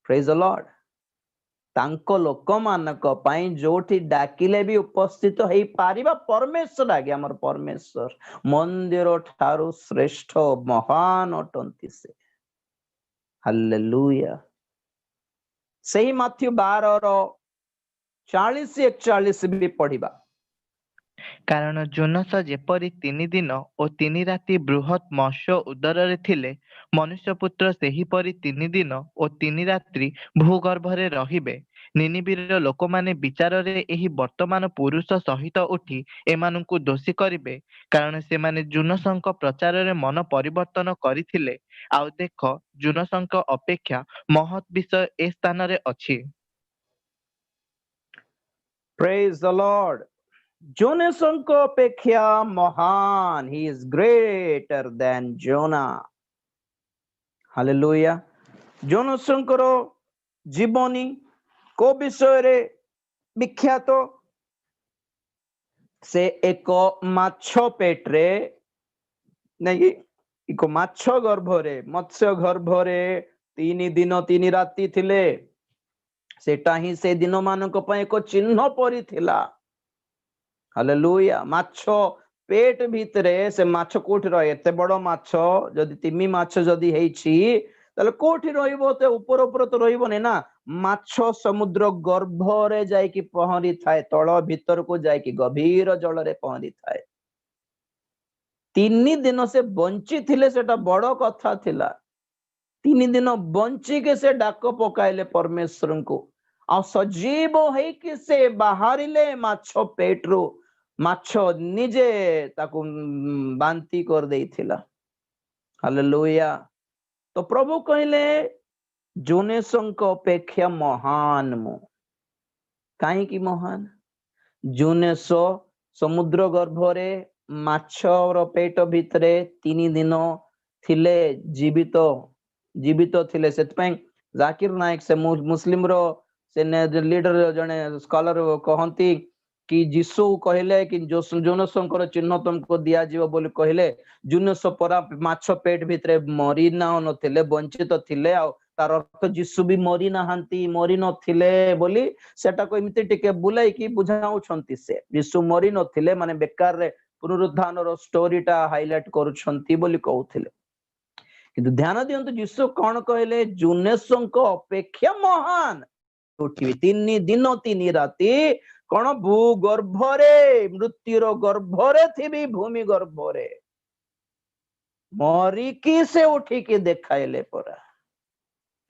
प्रेज द लॉर्ड तांको लोक मानक पई जोठी डाकिले भी उपस्थित हेई पारिबा परमेश्वर आगे हमर परमेश्वर मंदिर ठारू श्रेष्ठ महान अटंती से हालेलुया सही माथ्यू 12 रो 40-41 भी पढ़िबा
କାରଣ ଜୋନାସ ଯେପରି 3 ଦିନ ଓ 3 ରାତି ବୃହତ୍ ମତ୍ସ୍ୟ ଉଦରରେ ଥିଲେ ମନୁଷ୍ୟ ପୁତ୍ର ସେହିପରି 3 ଦିନ ଓ 3 ରାତ୍ରି ଭୂଗର୍ଭରେ ରହିବେ। ନିନିବିର ଲୋକମାନେ ବିଚାରରେ ଏହି ବର୍ତ୍ତମାନ ପୁରୁଷ ସହିତ ଉଠି ଏମାନଙ୍କୁ ଦୋଷୀ କରିବେ, କାରଣ ସେମାନେ ଜୋନାସଙ୍କ ପ୍ରଚାରରେ ମନ ପରିବର୍ତ୍ତନ କରିଥିଲେ। ଆଉ ଦେଖ, ଜୋନାସଙ୍କ ଅପେକ୍ଷା ମହତ୍ ବିଷୟ ଏ ସ୍ଥାନରେ ଅଛି।
Praise the Lord. जोनेसंको अपेक्षा महान, he is greater than Jonah. Hallelujah. जोनासंकर जीवनी को विषय रे विख्यात से एक माछ पेट्रे नहीं एक माछ गर्भरे मत्स्य गर्भरे 3 दिन 3 राति थिले सेटा ही से दिन मानक पय एक चिन्ह परि थिला। हालेलुया। माछ पेट भितरे से माछ कोठी रहे एते बड़ माछ जदी तिमी माछ जदी हेछि ताले कोठी रहिबो ते ऊपर ऊपर तो रहिबो नै ना माछ समुद्र गर्भ रे जाई कि पहरी थाए तळ भीतर को जाई कि गभीर जल रे पहरी थाए 3 दिन से बंची थिले सेटा बड़ कथा थिला 3 दिन बंची के से डाक पकाइले परमेश्वर को आ सजीव है कि से बाहरिले माछ पेटरू माछ निजे ताकू बांती कर देइथिला। हालेलुया। तो प्रभु कहले जोनेसंक अपेक्षा महान मु काहे की महान जोनेस समुद्र गर्भरे माछर पेट भितरे 3 दिन थिले जीवित जीवित थिले सेतपै जाकिर नायक से मुस्लिम रो से लीडर जने स्कॉलर कहंती कि जीसु कहले कि जोनसंकर चिन्ह तुमको दिया जीव बोली कहले जोनस परा माछ पेट भितरे मरी ना नथिले वंचित थिले आ तार अर्थ जीसु भी मरी नाहांती मरी नथिले बोली सेटा को एमिति टिके बुलाई कि बुझाउछंती से जीसु मरी नथिले माने बेकार रे पुनरुत्थान रो स्टोरीटा हाइलाइट करूछंती बोली कहउथिले किंतु ध्यान दियंतु जीसु कोन कहले जोनेसंक अपेक्षा महान उठिबे 3 दिन 3 राति कोन भूगर्भरे मृत्युर गर्भरे थिबी भूमि गर्भरे मरी की से उठी के देखाइले परा।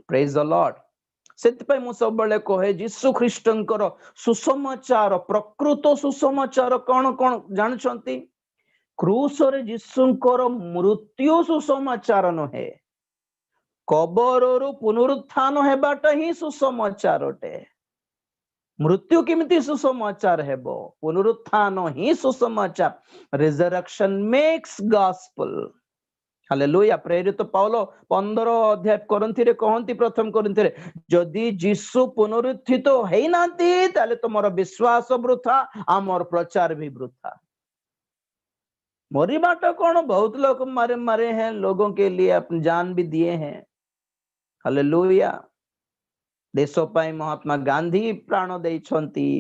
Praise the Lord. सेतपै मु सब बेले कहे यीशु ख्रीष्टंकर सुसमाचार प्रकृत सुसमाचार कोन कोन जानछंती क्रूस रे यीशुंकर मृत्यु सुसमाचार नहे कबररु पुनरुत्थान हेबाटा ही सुसमाचारटे। मृत्यु किमिति सुसमाचार हेबो पुनरुत्थान ही सुसमाचार। Resurrection makes gospel. हालेलुया। प्रेरित पौलो 15 अध्याय कोरिन्थी रे कहंती प्रथम कोरिन्थी रे जदि यीशु पुनरुत्थित हेई नांती ताले तमरो विश्वास वृथा हमर प्रचार भी वृथा। मरिबाटा कौन बहुत लोग मारे मारे हैं लोगों के लिए अपनी जान भी दिए हैं। हालेलुया। देश पाई महात्मा गांधी प्राण देइछंती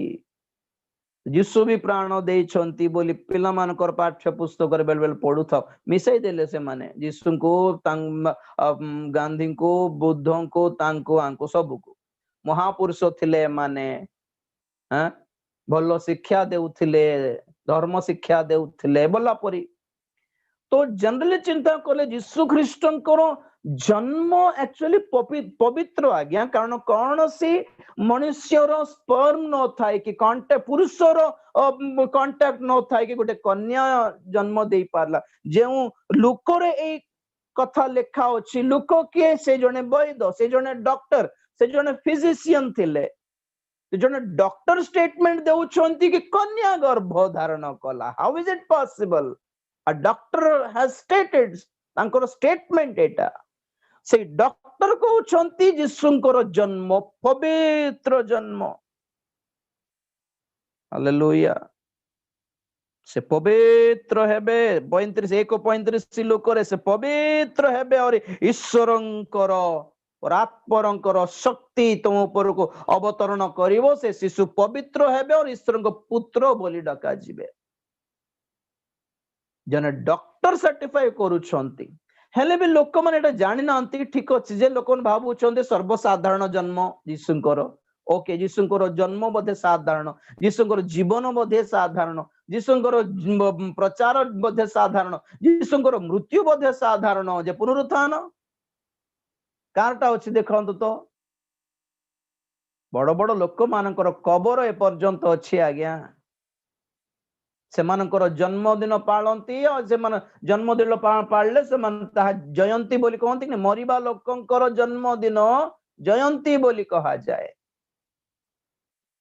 यीशु भी प्राण देइछंती बोली पिला मानकर पाठ्य पुस्तक रे बेल बेल पढु था मिसै देले से माने यीशु को गांधी को बुद्ध को तांको आंको सब को महापुरुष थिले माने हां भलो शिक्षा देउथिले धर्म शिक्षा देउथिले बोला परी। तो जनरली चिंता कले यीशु ख्रीष्टंकर जन्म एक्चुअली पवित्र आज्ञा कारण कौन सी मनुष्यर स्पर्म न थाए कि कांटेक्ट पुरुषर कांटेक्ट न थाए कि गोटे कन्या जन्म दे पारला जो लुकरे ए कथा लेखा अछि लुक किए से जने वैद्य से जने डॉक्टर से जने फिजिशियन थिले जने डॉक्टर स्टेटमेंट देउछंती कि कन्या गर्भ धारण कला how is it possible a doctor has stated तांकर स्टेटमेंट एटा से डॉक्टर कहउछंती यीशुंकर जन्म पवित्र जन्म हालेलुया से पवित्र हेबे 35:1-35 लोकरे से पवित्र हेबे और ईश्वरंकर परात्परंकर शक्ति तुम ऊपर को अवतरण करिवो से शिशु पवित्र हेबे और ईश्वरंक पुत्र बोली डका जिवे जने डॉक्टर सर्टिफाई करूछंती हेले भी लोक माने एटा जानि नांती ठीक अछि जे लोकन भाबुछंते सर्वसाधारण जन्म यीशुंकर ओके यीशुंकर जन्म बोधे साधारण यीशुंकर जीवन बोधे साधारण यीशुंकर प्रचार बोधे साधारण यीशुंकर मृत्यु बोधे साधारण जे पुनरुत्थान कारटा अछि देखंतु तो बड़ बड़ लोक मानकर कबर ए पर्यंत अछि आज्ञा सेमानकर जन्मदिन पालती और से जन्मदिन पाले से जयंती बोली कहती कि मरिबा लोकंकर जन्मदिन जयंती बोली कहा जाए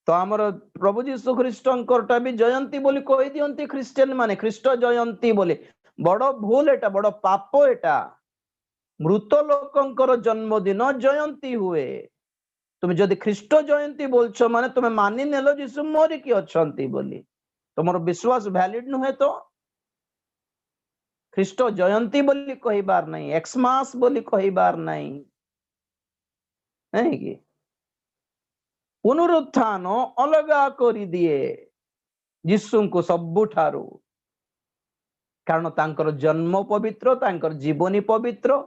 तो आमर प्रभु जीशु ख्रीष्टंकर भी जयंती बोली कहि दियंती ख्रीस्टियन माने ख्रीष्ट जयंती बोली बड़ भूल एटा बड़ पाप एटा मृत लोकंकर जन्मदिन जयंती हुए तुम जदि ख्रीष्ट जयंती बोलछ माने तुम मानि नेलो जीशु मरि कि अछंती बोली तुमर विश्वास वैलिड नुहे तो ख्रीष्ट जयंती बोली कहिबार नहीं एक्समास बोली कहिबार नहीं कि पुनरुत्थान अलगा करी दिए यीशु को सबुठारू कारण तांकर जन्म पवित्र तांकर जीवनी पवित्र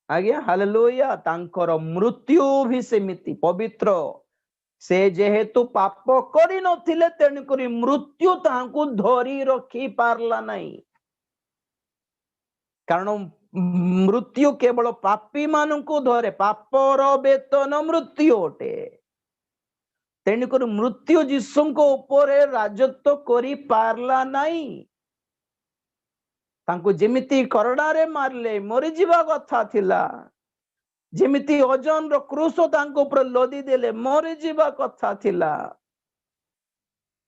आज्ञा हालेलुया तांकर मृत्यु भी सेमिति पवित्र से जेहेतु पाप करी नथिले तेणु करी मृत्यु तांको धरी रखी पारला नहीं कारण मृत्यु केवल पापी मानंको धरे पापर वेतन मृत्यु अटे तेणु करी मृत्यु यीशुंको ऊपर राजत्व करी पारला नहीं तांको जेमिति करडारे मारले मरि जीवा कथा थिला जेमिति ओजन रो क्रूस तांको ऊपर लोदी देले मरि जीवा कथा थिला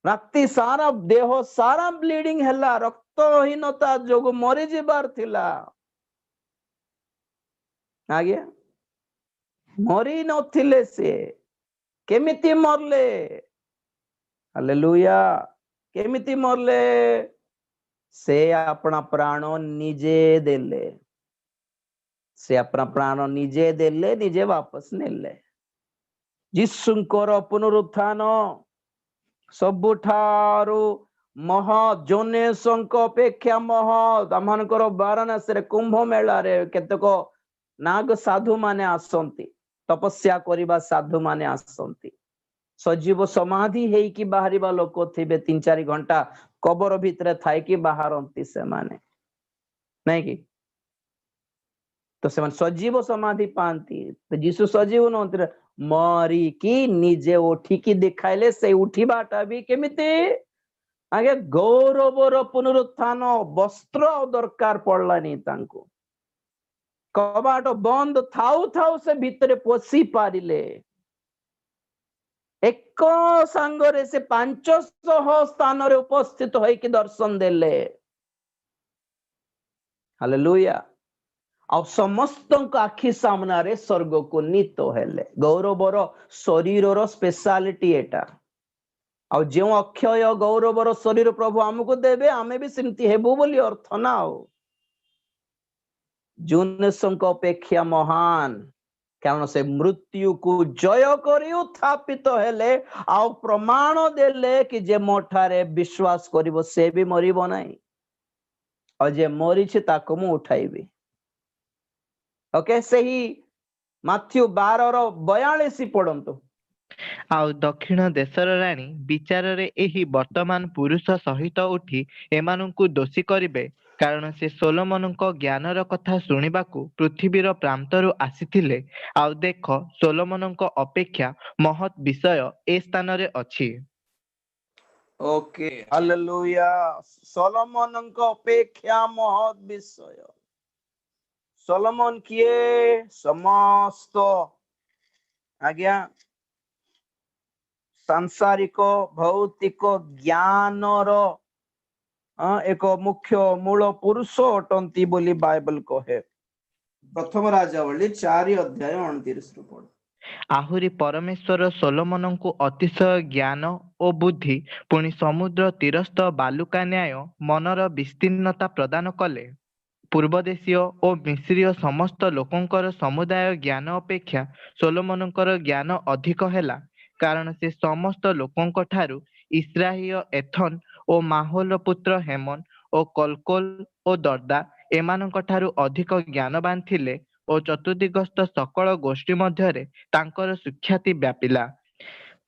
राति सारा देह सारा ब्लीडिंग हैला रक्तहीनता जोगु मरि जीवार थिला आगे मरि नथिले से केमिति मरले हालेलुया केमिति मरले से अपना प्राण निजे देले से अपना प्राण निजे देले निजे वापस नेले यीशुंकर पुनरुत्थान सबुठारू महत् जोनेशंक अपेक्षा महत् आमनकर वाराणसी कुंभ मेला रे केतक नाग साधु माने आसंती तपस्या करिबा साधु माने आसंती सजीव समाधि हेई कि बाहरिबा लोक थिबे 3-4 घंटा कबर भितरे थाई कि बाहरंती से माने नहीं कि तो से सजीव समाधि पांती तो जीशु सजीव नंतर मरी कि निजे उठिकी दिखाइले से उठिबाटा भी केमिति आगे गौरवर पुनरुत्थान वस्त्र दरकार पड़लानी तांको कबाट बंद थाउ थाउ से भितरे पसी पारिले एक सांगरे से 500 स्थान रे उपस्थित होई कि दर्शन देले हालेलुया आ समस्त आखि सामना रे स्वर्ग को नीत हेले गौरवर शरीर स्पेशलिटी एटा आ जो अक्षय गौरवर शरीर प्रभु हमको देबे आमे भी सिमती हेबो बोली अर्थ ना जुनेशंक अपेक्षा महान कारण से मृत्यु को जय करी उत्थापित हेले आ प्रमाण देले कि जे मोठारे विश्वास करिवो से भी मरिबो नाही और जे मरी छे ताको मु उठाइबी ओके सही माथ्यू 12:42 पढ़ंतु
आउ दक्षिण देशर राणी विचार रे एही वर्तमान पुरुष सहित उठी एमानंकु दोषी करिबे କାରଣ ସେ ସୋଲୋମନଙ୍କ ଜ୍ଞାନର କଥା ଶୁଣିବାକୁ ପୃଥିବୀର ପ୍ରାନ୍ତରୁ ଆସିଥିଲେ। ଆଉ ଦେଖ, ସୋଲୋମନଙ୍କ ଅପେକ୍ଷା ମହତ୍ ବିଷୟ ଏ ସ୍ଥାନରେ ଅଛି।
Okay, hallelujah. ସୋଲୋମନଙ୍କ ଅପେକ୍ଷା ମହତ୍ ବିଷୟ। ସୋଲୋମନ କିଏ? ସମସ୍ତ ଆଜ୍ଞା ସାଂସାରିକ ଭୌତିକ ଜ୍ଞାନର ଏକ ମୁଖ୍ୟ ମୂଳ ପୁରୁଷ ଅଟନ୍ତି ବୋଲି ବାଇବଲ କହେ। ପ୍ରଥମ ରାଜାବଳୀ 4:29 ପଢ।
ଆହୁରି ପରମେଶ୍ୱର ସୋଲୋମନଙ୍କୁ ଅତିଶୟ ଜ୍ଞାନ ଓ ବୁଦ୍ଧି, ପୁଣି ସମୁଦ୍ର ତୀରସ୍ଥ ବାଲୁକା ନ୍ୟାୟ ମନର ବିସ୍ତୀର୍ଣ୍ଣତା ପ୍ରଦାନ କଲେ। ପୂର୍ବଦେଶୀୟ ଓ ମିଶ୍ରୀୟ ସମସ୍ତ ଲୋକଙ୍କର ସମୁଦାୟ ଜ୍ଞାନ ଅପେକ୍ଷା ସୋଲୋମନଙ୍କର ଜ୍ଞାନ ଅଧିକ ହେଲା, କାରଣ ସେ ସମସ୍ତ ଲୋକଙ୍କ ଠାରୁ ଇସ୍ରାହୀୟ ଏଥନ ଓ ମାହୋଲ ପୁତ୍ର ହେମନ ଓ କଲକୋଲ ଓ ଦର୍ଦା ଏମାନଙ୍କ ଠାରୁ ଅଧିକ ଜ୍ଞାନବାନ ଥିଲେ ଓ ଚତୁର୍ଦିଗସ୍ଥ ସକଳ ଗୋଷ୍ଠୀ ମଧ୍ୟରେ ତାଙ୍କର ସୁଖ୍ୟାତି ବ୍ୟାପିଲା।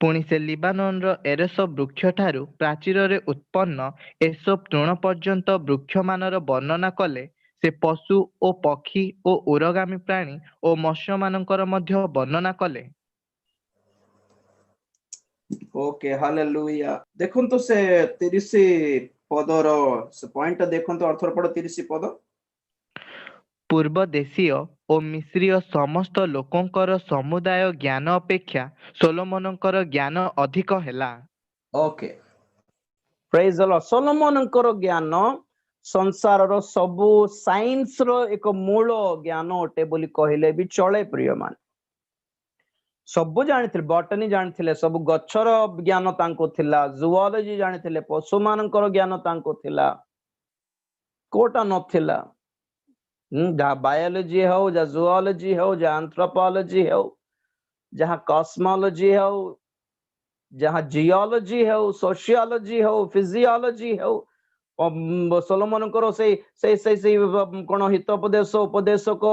ପୁଣି ସେ ଲିବାନୋନର ଏରେସ ବୃକ୍ଷଠାରୁ ପ୍ରାଚୀରରେ ଉତ୍ପନ୍ନ ଏସୋପ ତୃଣ ପର୍ଯ୍ୟନ୍ତ ବୃକ୍ଷମାନର ବର୍ଣ୍ଣନା କଲେ। ସେ ପଶୁ ଓ ପକ୍ଷୀ ଓ ଉରଗାମୀ ପ୍ରାଣୀ ଓ ମତ୍ସ୍ୟମାନଙ୍କର ମଧ୍ୟ ବର୍ଣ୍ଣନା କଲେ।
Okay, hallelujah. ଦେଖନ୍ତୁ ସେ 30 ପଦର ପଏଣ୍ଟ ଦେଖନ୍ତୁ, ଅର୍ଥ ପଡ 30 ପଦ।
ପୂର୍ବ ଦେଶୀୟ ଓ ମିଶ୍ରୀୟ ସମସ୍ତ ଲୋକଙ୍କର ସମୁଦାୟ ଜ୍ଞାନ ଅପେକ୍ଷା ସୋଲୋମନଙ୍କର ଜ୍ଞାନ ଅଧିକ ହେଲା।
ଓକେ, ପ୍ରେଜ ଦ ଲର୍ଡ। ସୋଲୋମନଙ୍କର ଜ୍ଞାନ ସଂସାରର ସବୁ ସାଇନ୍ସର ଏକ ମୂଳ ଜ୍ଞାନ ଅଟେ ବୋଲି କହିଲେ ବି ଚଳେ। ପ୍ରିୟମାନେ, ସବୁ ଜାଣିଥିଲେ, ବଟନୀ ଜାଣିଥିଲେ, ସବୁ ଗଛର ଜ୍ଞାନ ତାଙ୍କୁ ଥିଲା, ଜୁଓଲୋଜି ଜାଣିଥିଲେ, ପଶୁମାନଙ୍କର ଜ୍ଞାନ ତାଙ୍କୁ ଥିଲା। କୋଉଟା ନଥିଲା? ଯାହା ବାୟୋଲୋଜି ହଉ, ଯାହା ଜୁଓଲୋଜି ହଉ, ଯାହା ଆନ୍ଥ୍ରୋପୋଲୋଜି ହଉ, ଯାହା କସ୍ମୋଲୋଜି ହଉ, ଯାହା ଜିଓଲୋଜି ହଉ, ସୋସିଓଲୋଜି ହଉ, ଫିଜିଓଲୋଜି ହଉ, ସୋଲୋମନଙ୍କର ସେଇ କଣ ହିତୋପଦେଶ ଉପଦେଶକ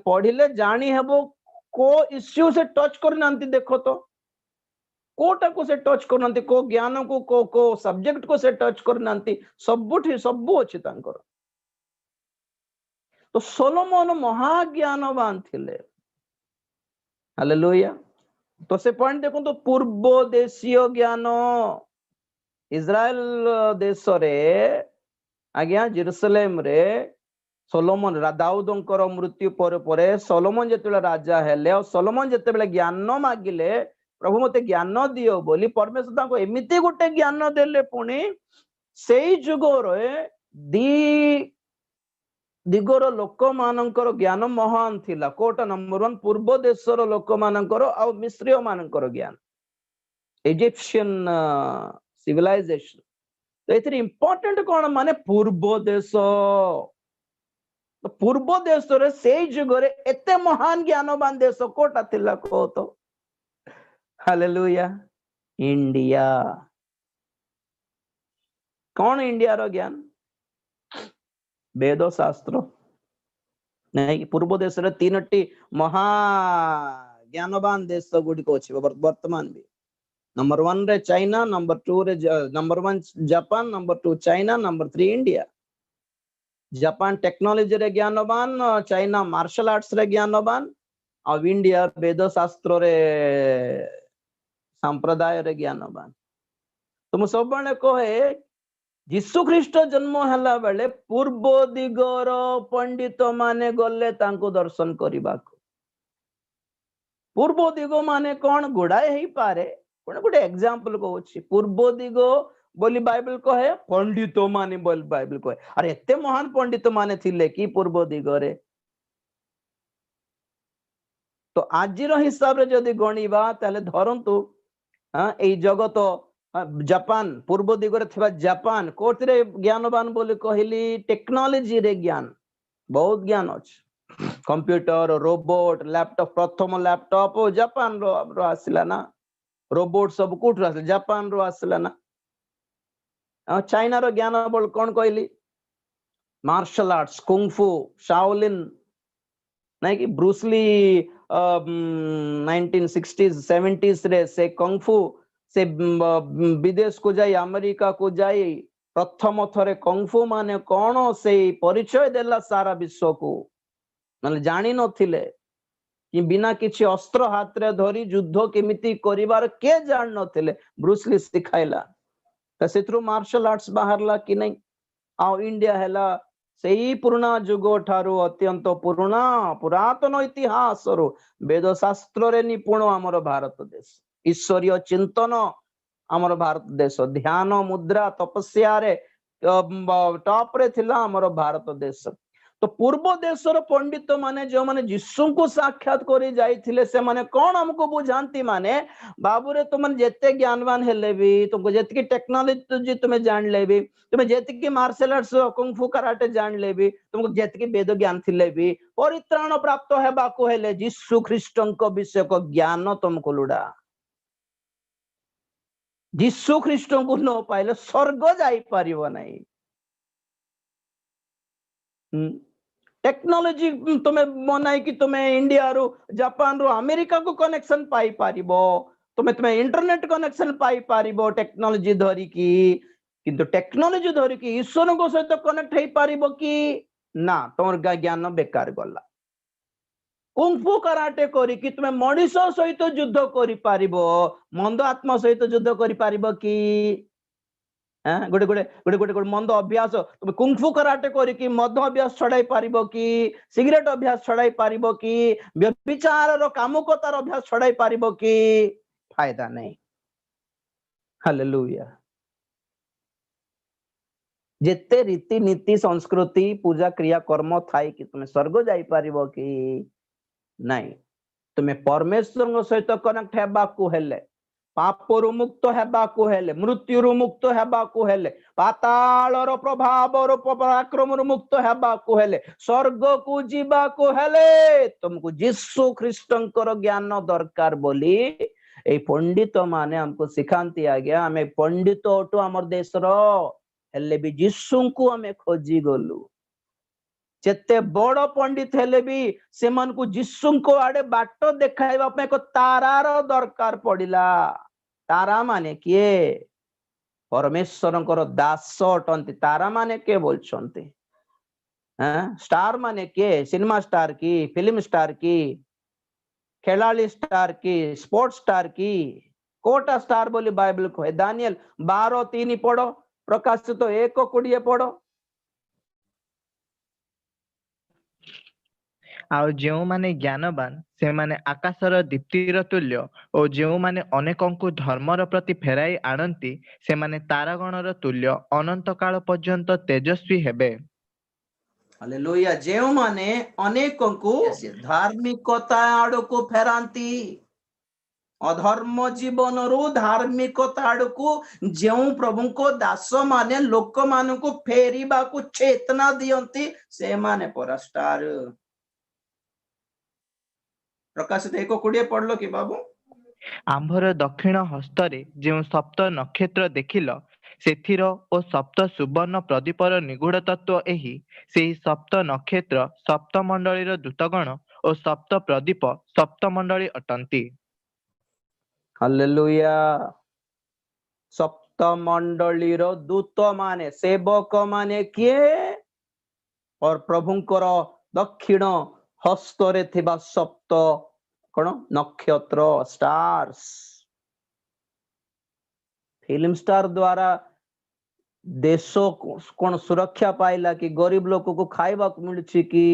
ପଢିଲେ ଜାଣି ହେବ କୋ ଇସ୍ୟୁ ସେ ଟଚ୍ କରିନାହାନ୍ତି। ଦେଖ ତ, କୋଉଟାକୁ ସେ ଟଚ୍ କରିନାହାନ୍ତି, କୋ ଜ୍ଞାନକୁ, କୋ ସବଜେକ୍ଟକୁ ସେ ଟଚ୍ କରିନାହାନ୍ତି। ସବୁଠି ସବୁ ଅଛି ତାଙ୍କର। ତ ସୋଲୋମନ ମହାଜ୍ଞାନବାନ ଥିଲେ। ହାଲେଲୁୟା। ତ ସେ ପଏଣ୍ଟ ଦେଖନ୍ତୁ, ପୂର୍ବ ଦେଶୀୟ ଜ୍ଞାନ। ଇସ୍ରାଏଲ ଦେଶରେ ଆଜ୍ଞା ଜେରୁସାଲେମରେ ସୋଲୋମନ, ଦାଉଦଙ୍କର ମୃତ୍ୟୁ ପରେ ପରେ ସୋଲୋମନ ଯେତେବେଳେ ରାଜା ହେଲେ, ଆଉ ସୋଲୋମନ ଯେତେବେଳେ ଜ୍ଞାନ ମାଗିଲେ, ପ୍ରଭୁ ମତେ ଜ୍ଞାନ ଦିଅ ବୋଲି, ପରମେଶ୍ୱର ତାଙ୍କୁ ଏମିତି ଗୋଟେ ଜ୍ଞାନ ଦେଲେ। ପୁଣି ସେଇ ଯୁଗରେ ଦିଗର ଲୋକମାନଙ୍କର ଜ୍ଞାନ ମହାନ ଥିଲା। କୋଉଟା? ନମ୍ବର 1 ପୂର୍ବ ଦେଶର ଲୋକମାନଙ୍କର ଆଉ ମିଶ୍ରୀୟ ମାନଙ୍କର ଜ୍ଞାନ, ଇଜିପ୍ସିଆନ ସିଭିଲାଇଜେସନ। ଏଥିରେ ଇମ୍ପୋର୍ଟାଣ୍ଟ କଣ? ମାନେ ପୂର୍ବ ଦେଶ। ପୂର୍ବ ଦେଶରେ ସେଇ ଯୁଗରେ ଏତେ ମହାନ ଜ୍ଞାନବାନ ଦେଶ କୋଉଟା ଥିଲା? କହ ତ। ହାଲେଲୁୟା। ଇଣ୍ଡିଆ। କଣ ଇଣ୍ଡିଆର ଜ୍ଞାନ? ବେଦ ଶାସ୍ତ୍ର। ନାଇଁ, ପୂର୍ବ ଦେଶରେ 3ଟି ମହା ଜ୍ଞାନବାନ ଦେଶ ଗୁଡିକ ଅଛି ବର୍ତ୍ତମାନ ବି। ନମ୍ବର 1 ରେ ଚାଇନା, ନମ୍ବର 2 ରେ number 1 Japan, number 2 China, number 3 India. Japan ଟେକ୍ନୋଲୋଜିରେ ଜ୍ଞାନବାନ, ଚାଇନା ମାର୍ଶାଲ ଆର୍ଟସରେ ଜ୍ଞାନବାନ, ଆଉ ଇଣ୍ଡିଆ ବେଦ ଶାସ୍ତ୍ରରେ ସମ୍ପ୍ରଦାୟରେ ଜ୍ଞାନବାନ। ତ ମୁଁ ସବୁବେଳେ କହେ, ଯୀଶୁ ଖ୍ରୀଷ୍ଟ ଜନ୍ମ ହେଲା ବେଳେ ପୂର୍ବ ଦିଗର ପଣ୍ଡିତ ମାନେ ଗଲେ ତାଙ୍କୁ ଦର୍ଶନ କରିବାକୁ। ପୂର୍ବ ଦିଗ ମାନେ କଣ? ଗୁଡାଏ ହେଇପାରେ, ଗୋଟେ ଏକ୍ସାମ୍ପଲ କହୁଛି। ପୂର୍ବ ଦିଗ ବୋଲି ବାଇବଲ କହେ, ପଣ୍ଡିତ ମାନେ ବୋଲି ବାଇବଲ କହେ। ଆରେ ଏତେ ମହାନ ପଣ୍ଡିତ ମାନେ ଥିଲେ କି ପୂର୍ବ ଦିଗରେ? ତ ଆଜିର ହିସାବରେ ଯଦି ଗଣିବା, ତାହେଲେ ଧରନ୍ତୁ ଏଇ ଜଗତ ଜାପାନ, ପୂର୍ବ ଦିଗରେ ଥିବା ଜାପାନ କୋଉଥିରେ ଜ୍ଞାନବାନ ବୋଲି କହିଲି? ଟେକ୍ନୋଲୋଜିରେ ଜ୍ଞାନ, ବହୁତ ଜ୍ଞାନ ଅଛି। Computer, robot, laptop. ପ୍ରଥମ ଲ୍ୟାପଟପ୍ ଜାପାନର ଆସିଲା ନା। ରୋବୋଟ ସବୁ କୋଉଠୁ ଆସିଲା? ଜାପାନରୁ ଆସିଲା ନା। ଚାଇନାର ଜ୍ଞାନ ବଳ କଣ କହିଲି? ମାର୍ଶାଲ ଆର୍ଟସ, କୁଙ୍ଗଫୁ, shaolin, ନାଇଁ କି ବ୍ରୁସଲି 1960s 70s ରେ ସେ କଙ୍ଗଫୁ ସେ ବିଦେଶ को ଯାଇ, ଆମେରିକା को ଯାଇ प्रथम थरे कंफू माने कौन से परिचय देला सारा विश्व को नले जानी नथिले कि बिना किछि अस्त्र हाथ रे धरी युद्ध केमिति करिवार के जान नथिले ब्रूसली सिखाइला त सेथरु मार्शल आर्ट्स बाहरला कि नहीं आ इंडिया हैला सेही पुराना जुग ठारू अत्यंत पुराना पुरातन इतिहास रु वेद शास्त्र रे निपुण हमर भारत देश ईश्वरीय चिंतन हमर भारत देश ध्यान मुद्रा तपस्या रे टॉप रे थिला हमर भारत देश तो पूर्व देशर पंडित माने जो माने यीशु को साक्षात करी जाइथिले से माने कोन हमको बुझांती माने बाबू रे तुम जेते ज्ञानवान हेले भी तुमको जेतकी टेक्नोलॉजी तुम्हें जान ले भी तुम्हें जेतकी मार्शल आर्ट्स कुंग कराटे जान ले भी तुमको जेतकी वेद ज्ञान थिले भी परित्राण प्राप्त हेबाको हेले यीशु ख्रीष्टଙ୍କ विषय को ज्ञान तुमको लुडा यीशु ख्रीष्टଙ୍କୁ न पाइले स्वर्ग जाई परिबो नाही टेक्नोलॉजी तुम्हें मनाई कि तुम्हें इंडिया रो जापान रो अमेरिका को कनेक्शन पाई पारिबो तुम्हें इंटरनेट कनेक्शन पाई पारिबो टेक्नोलॉजी धरी की किंतु टेक्नोलॉजी धरी की ईश्वर को सहित कनेक्ट हेई पारिबो कि ना तोर ज्ञान बेकार गला कुंफू कराटे करी कि तुम्हें मनीष सहित युद्ध करि पारिबो मंद आत्मा सहित युद्ध करि पारिबो कि गोटे गोटे गोटे गोटे गोटे मंद अभ्यास तुम कुंफू कराटे करी मद अभ्यास छड़ाई पारिबो कि सिगरेट अभ्यास छड़ाई पारिबो कि व्यभिचार रो कामुकतार अभ्यास छड़ाई पारिबो कि फायदा नहीं हालेलुया जेते रीति नीति संस्कृति पूजा क्रिया कर्म थाई कि तुम स्वर्ग जाई पारिबो कि नहीं तुम्हें परमेश्वर सहित कनेक्ट हेबाकू हेले पापरु मुक्त हेबाकू हेले मृत्युरु मुक्त हेबाकू हेले पाताळर प्रभावर पराक्रमरु मुक्त हेबाकू हेले स्वर्ग को जीवाकू हेले तुमको यीशु ख्रीष्टଙ୍କର ज्ञान दरकार बोली ए पंडित माने हमको सिखांती आज्ञा हमें पंडित ओटो हमर देशर हेले भी यीशु को हमें खोजी गलु जेते बड़ पंडित हेले भी से मन को यीशु को आड़े बाट देखाइबा पे को तारार दरकार पड़िला तारा माने किए परमेश्वरଙ୍କର दास अटंती तारा माने के बोलछंती स्टार माने के सिनेमा स्टार की फिल्म स्टार की खेलाड़ी स्टार की स्पोर्ट्स स्टार की कोटा स्टार बोली बाइबल को है दानियल 12:3 पढ़ो प्रकाशित 1:20 पढ़ो
आउ जो माने ज्ञानवान से माने आकाशर दीप्तिर तुल्य और जो माने अनेकंकु धर्मर प्रति फेराई आणंती से माने तारागणर तुल्य अनंत काल पर्यंत तेजस्वी हेबे
हालेलुया जो माने अनेकंकु धार्मिकता आड़को फेरांती अधर्म जीवन रु धार्मिकता आड़को जो प्रभु को दास माने लोक मान को फेरिबा को चेतना दियंती से माने परस्टार प्रकाशित 1:20 पढ़लो कि बाबू
आंभर दक्षिण हस्तरे जो सप्त नक्षत्र देखिल सेथिर ओ सप्त सुवर्ण प्रदीपर निगूढ़ तत्व एही सेही सप्त नक्षत्र सप्त मंडलीर दूतगण और सप्त प्रदीप सप्त मंडली अटंती
हालेलुया सप्त मंडलीर दूत माने सेवक माने किए और प्रभुंकर दक्षिण हस्तरे थिबा सप्त कौन नक्षत्र स्टार्स फिल्म स्टार द्वारा देश कौन सुरक्षा पाइला कि गरीब लोक को खाइबा को मिलछि कि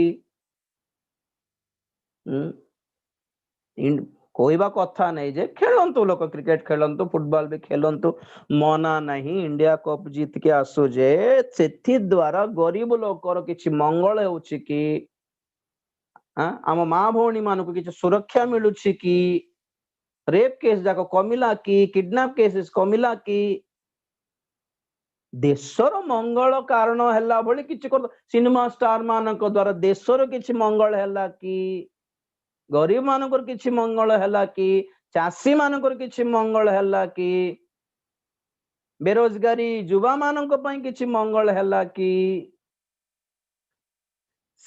कोईबा कथा नहीं जे खेलंतु लोक क्रिकेट खेलंतु फुटबॉल भी खेलंतु मना नहीं इंडिया कप जीत के आसु जे सेथि द्वारा गरीब लोकर किछि मंगल होछि कि आम माँ भौणी मान को किछि सुरक्षा मिलुछि कि रेप केस जाक कमिला कि किडनैप केसेस कमिला कि देशर मंगल कारण हैला भली किछि कर सिनेमा स्टार मानक द्वारा देशर किछि मंगल हैला कि गरीब मानकर किछि मंगल हैला कि चासी मानकर किछि मंगल हैला कि बेरोजगारी युवा मानक पई किछि मंगल हैला कि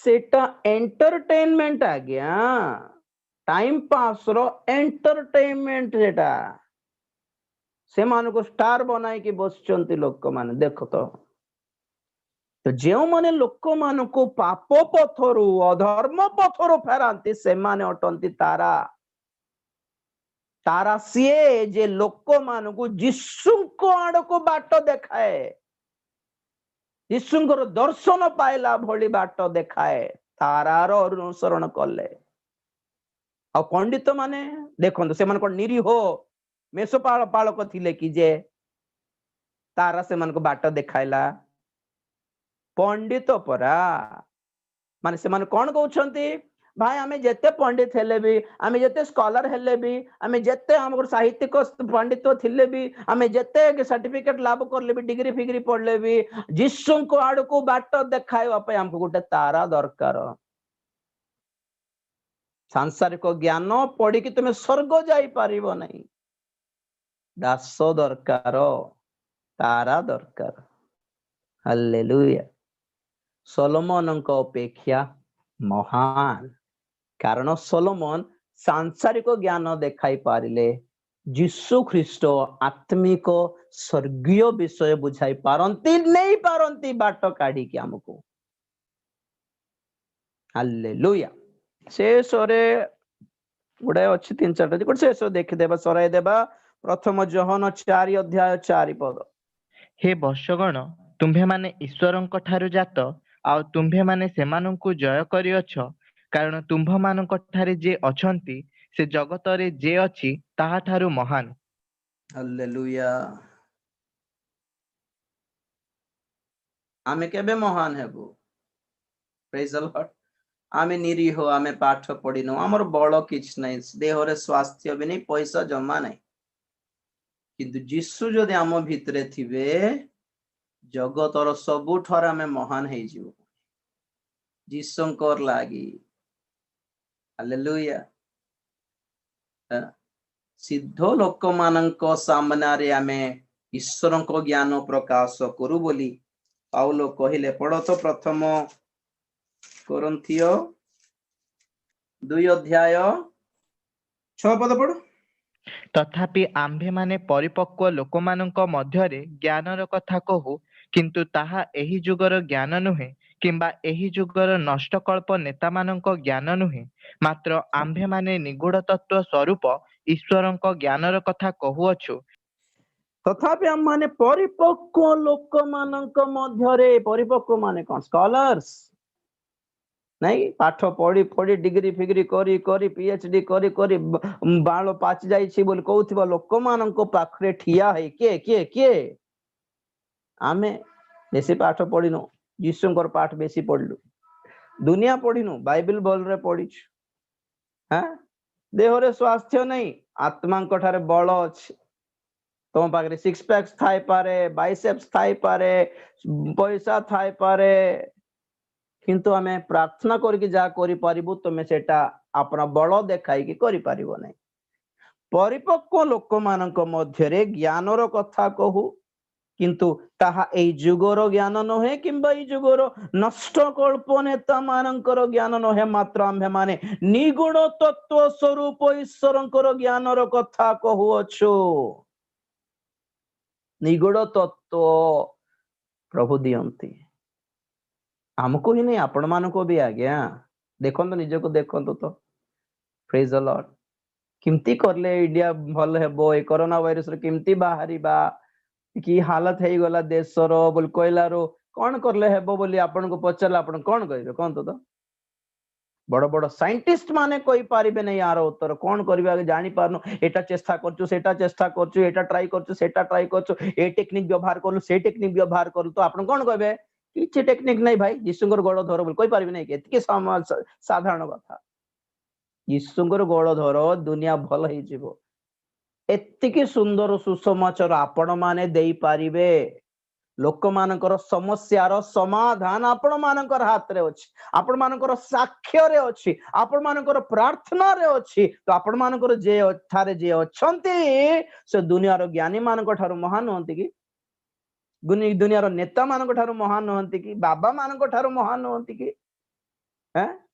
सेटा एंटरटेनमेंट आ गया टाइम पास रो एंटरटेनमेंट सेटा से मान को स्टार बनाई कि बसचंती लोक माने देखो तो तो जो माने लोक मान को पाप पथरु अधर्म पथरु फेरांती से माने अटंती तारा तारा सीए जे लोक मान को जीशु को आड़ को बाट देखाए यीशुଙ୍କର दर्शन पाइला भली बाट देखाए तारार अनुसरण कले आ पंडित माने देखो से मन को निरीह मेषपाल पालक थिले कि जे तारा से मन को बाट देखाइला पंडित परा माने से मन कोन कहउछंती भाई आमे जेते पंडित हेले भी आमे जेते स्कॉलर हेले भी आमे जेते हमर साहित्यिक पंडित थिले भी आमे जेते सर्टिफिकेट लाभ करले भी डिग्री फिग्री पढ़ले भी जीसु को आड़ को बाट देखाइबा पे हमको गोटे तारा दरकार सांसारिक ज्ञान पढ़ी कि तुम स्वर्ग जाई पारिबो नहीं दास दरकार तारा दरकार हालेलुया सोलोमनक अपेक्षा महान कारण सोलोमन सांसारिक ज्ञान देखाई पारिले जीशु ख्रीष्ट आत्मिक स्वर्गीय विषय बुझाई पारंती नहीं पारंती बाट काढ़ी कि हमको हालेलुया शेष रे गुडे अच्छी 3-4 टा शेष देखि देबा सराय देबा प्रथम जोहन 4 अध्याय 4 पद
हे वर्षगण तुम्भे माने ईश्वरंक ठारु जात आ तुम्भे माने सेमानंकु जय करिअछ कारण तुम्भ मानक ठारे जे अछंती से जगत रे जे अछि ताहा ठारु महान
हालेलुया आमे केबे महान हेबो प्रेज द लॉर्ड आमे निरीह आमे पाठ पढिनो हमर बळ किछ नै देह रे स्वास्थ्य भी नै पैसा जमा नै किंतु जीसु जदि आम भितरे थिबे जगतर सबु ठर आमे महान हे जिवो जीसुंकर लागी हालेलुया सिद्ध लोक मानक सामना रे आमे ईश्वर को ज्ञान प्रकाश करू बोली पाउलो कहिले पढ़ो तो प्रथम कोरिन्थिय 2 अध्याय 6 पद पढ़ो
तथापि आम्भे माने परिपक्व लोक मानक मध्यरे ज्ञानर कथा कहू किंतु ताहा एही जुगर ज्ञान नुहे किंबा एही जुगर नष्टकल्प नेता मानक ज्ञान नुहे मात्र आम्भे माने निगूढ़ तत्व स्वरूप ईश्वरंक ज्ञानर कथा कहुअछु
तथापि हम माने परिपक्व लोक मानक मध्यरे परिपक्व माने कोन स्कॉलर्स नहीं पाठ पढ़ी पढ़ी डिग्री फिग्री करी करी पीएचडी करी करी बाल पाच जाइछि बोल कहउथिबा लोक मानक पाखरे ठिया है के आमे बेसी पाठ पढ़िनो यीशुंकर पाठ बेसी पढ़लु दुनिया पढ़िनु बाइबल बोल रे पढ़िछु हां देह रे स्वास्थ्य नहीं आत्मा को ठारे बल अछि तुम पाखरे सिक्स पैक्स थाई पारे बाइसेप्स थाई पारे पैसा थाई पारे किंतु हमें प्रार्थना करके जा करि परिबु तुमे सेटा अपना बल देखाई कि करि परिबो नै परिपक्व लोक मानक मध्यरे ज्ञानर कथा कहू किंतु ताहा एई जुगर ज्ञान नहे किंबा एई जुगर नष्ट कल्प नेता मानकर ज्ञान नहे मात्र आम्भे माने निगुण तत्व स्वरूप ईश्वरंकर ज्ञानर कथा कहूअछु निगुण तत्व प्रभु दियंती हमको ही नहीं आपण मानको भी आज्ञा देखो निज को देखो तो प्रेज द लॉर्ड किमती करले इंडिया भल हेबो ए कोरोना वायरस रे किमती बाहरी बा की हालत हे गला देशर बोल कहलारो कौन करले हेबो बोली आपन को पचला आपन कौन कहबे कोन तो बड़ बड़ साइंटिस्ट माने कोई पारिबे नहीं यार उत्तर कौन करबे आगे जानि पारनो एटा चेष्टा करछु सेटा चेष्टा करछु एटा ट्राई करछु सेटा ट्राई करछु ए टेक्निक व्यवहार करलु से टेक्निक व्यवहार करलु तो आपन कौन कहबे किछि टेक्निक नहीं भाई यीशुंकर गोड़ धर बोल कोई पारिबे नहीं केतके साधारण कथा यीशुंकर गोड़ धर दुनिया भल हे जिवो एतिके सुंदर सुसमाचार आपण माने देई पारिबे लोक मानकर समस्यार समाधान आपण मानकर हाथ रे अछि आपण मानकर साक्ष्य रे अछि आपण मानकर प्रार्थना रे अछि तो आपण मानकर जे ठारे जे अछंती से दुनियार ज्ञानी मानक ठारू महान होंती कि दुनियार नेता मानक ठारू महान होंती कि बाबा मानक ठारू महान होंती कि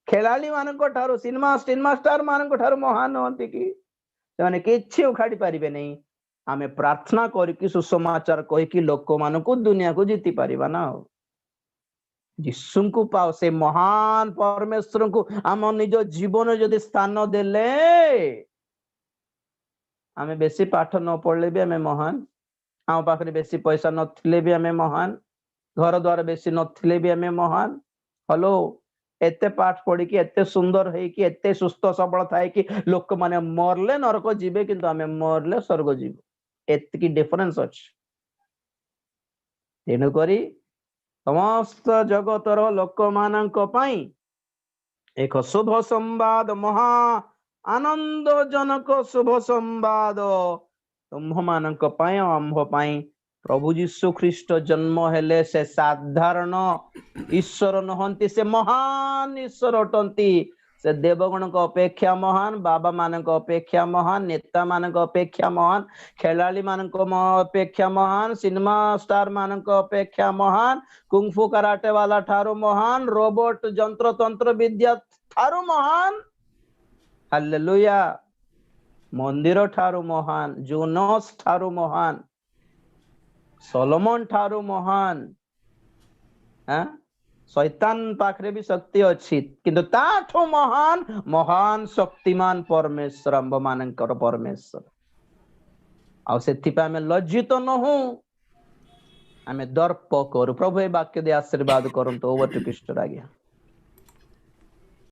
खेलाड़ी मानक ठारू सिनेमा स्टार मानक ठारू महान होंती कि से किछि उखाड़ी पारिबे नहीं आमे प्रार्थना करके सुसमाचार कहि कि लोक मानकु दुनिया को जीति पारिबा ना यीशु को पाओ से महान परमेश्वर को आम निज जीवन जदि स्थान देले आमे बेसी पाठ न पढ़ले भी आमे महान आम पाखरे बेसी पैसा नथिले भी आमे महान घर द्वार बेसी नथिले भी आमे महान हेलो एते पाठ पढ़ी कि एते सुंदर है कि एते सुस्थ सबल थाए कि लोक माने मरले नरक जीवे किंतु आमे मरले स्वर्ग जीव एतकी डिफरेंस अछि तेणु करी समस्त जगतर लोक मानक पई एक शुभ संवाद महा आनंदजनक शुभ संवाद तुम्ह मानक पई आम्भ पई प्रभु यीशु ख्रीष्ट जन्म हेले से साधारण ईश्वर नहंती से महान ईश्वर अटंती से देवगण अपेक्षा महान बाबा मानक अपेक्षा महान नेता मानक अपेक्षा महान खेलाड़ी मानक अपेक्षा महान सिनेमा स्टार मानक अपेक्षा महान कुंफु कराटे वाला ठारू महान रोबोट जंत्र तंत्र विद्या ठारू महान हालेलुया मंदिर ठारू महान जोनस ठारू महान सोलोमन ठारू महान शैतान पाखरे भी शक्ति अच्छी किंतु ताठो महान महान शक्तिमान परमेश्वर आंब मानकर परमेश्वर आउ सेथिपा आमे लज्जित न हो आमे दर्प करू प्रभु ए वाक्य दे आशीर्वाद करंतो ओवर टू कृष्ण आज्ञा।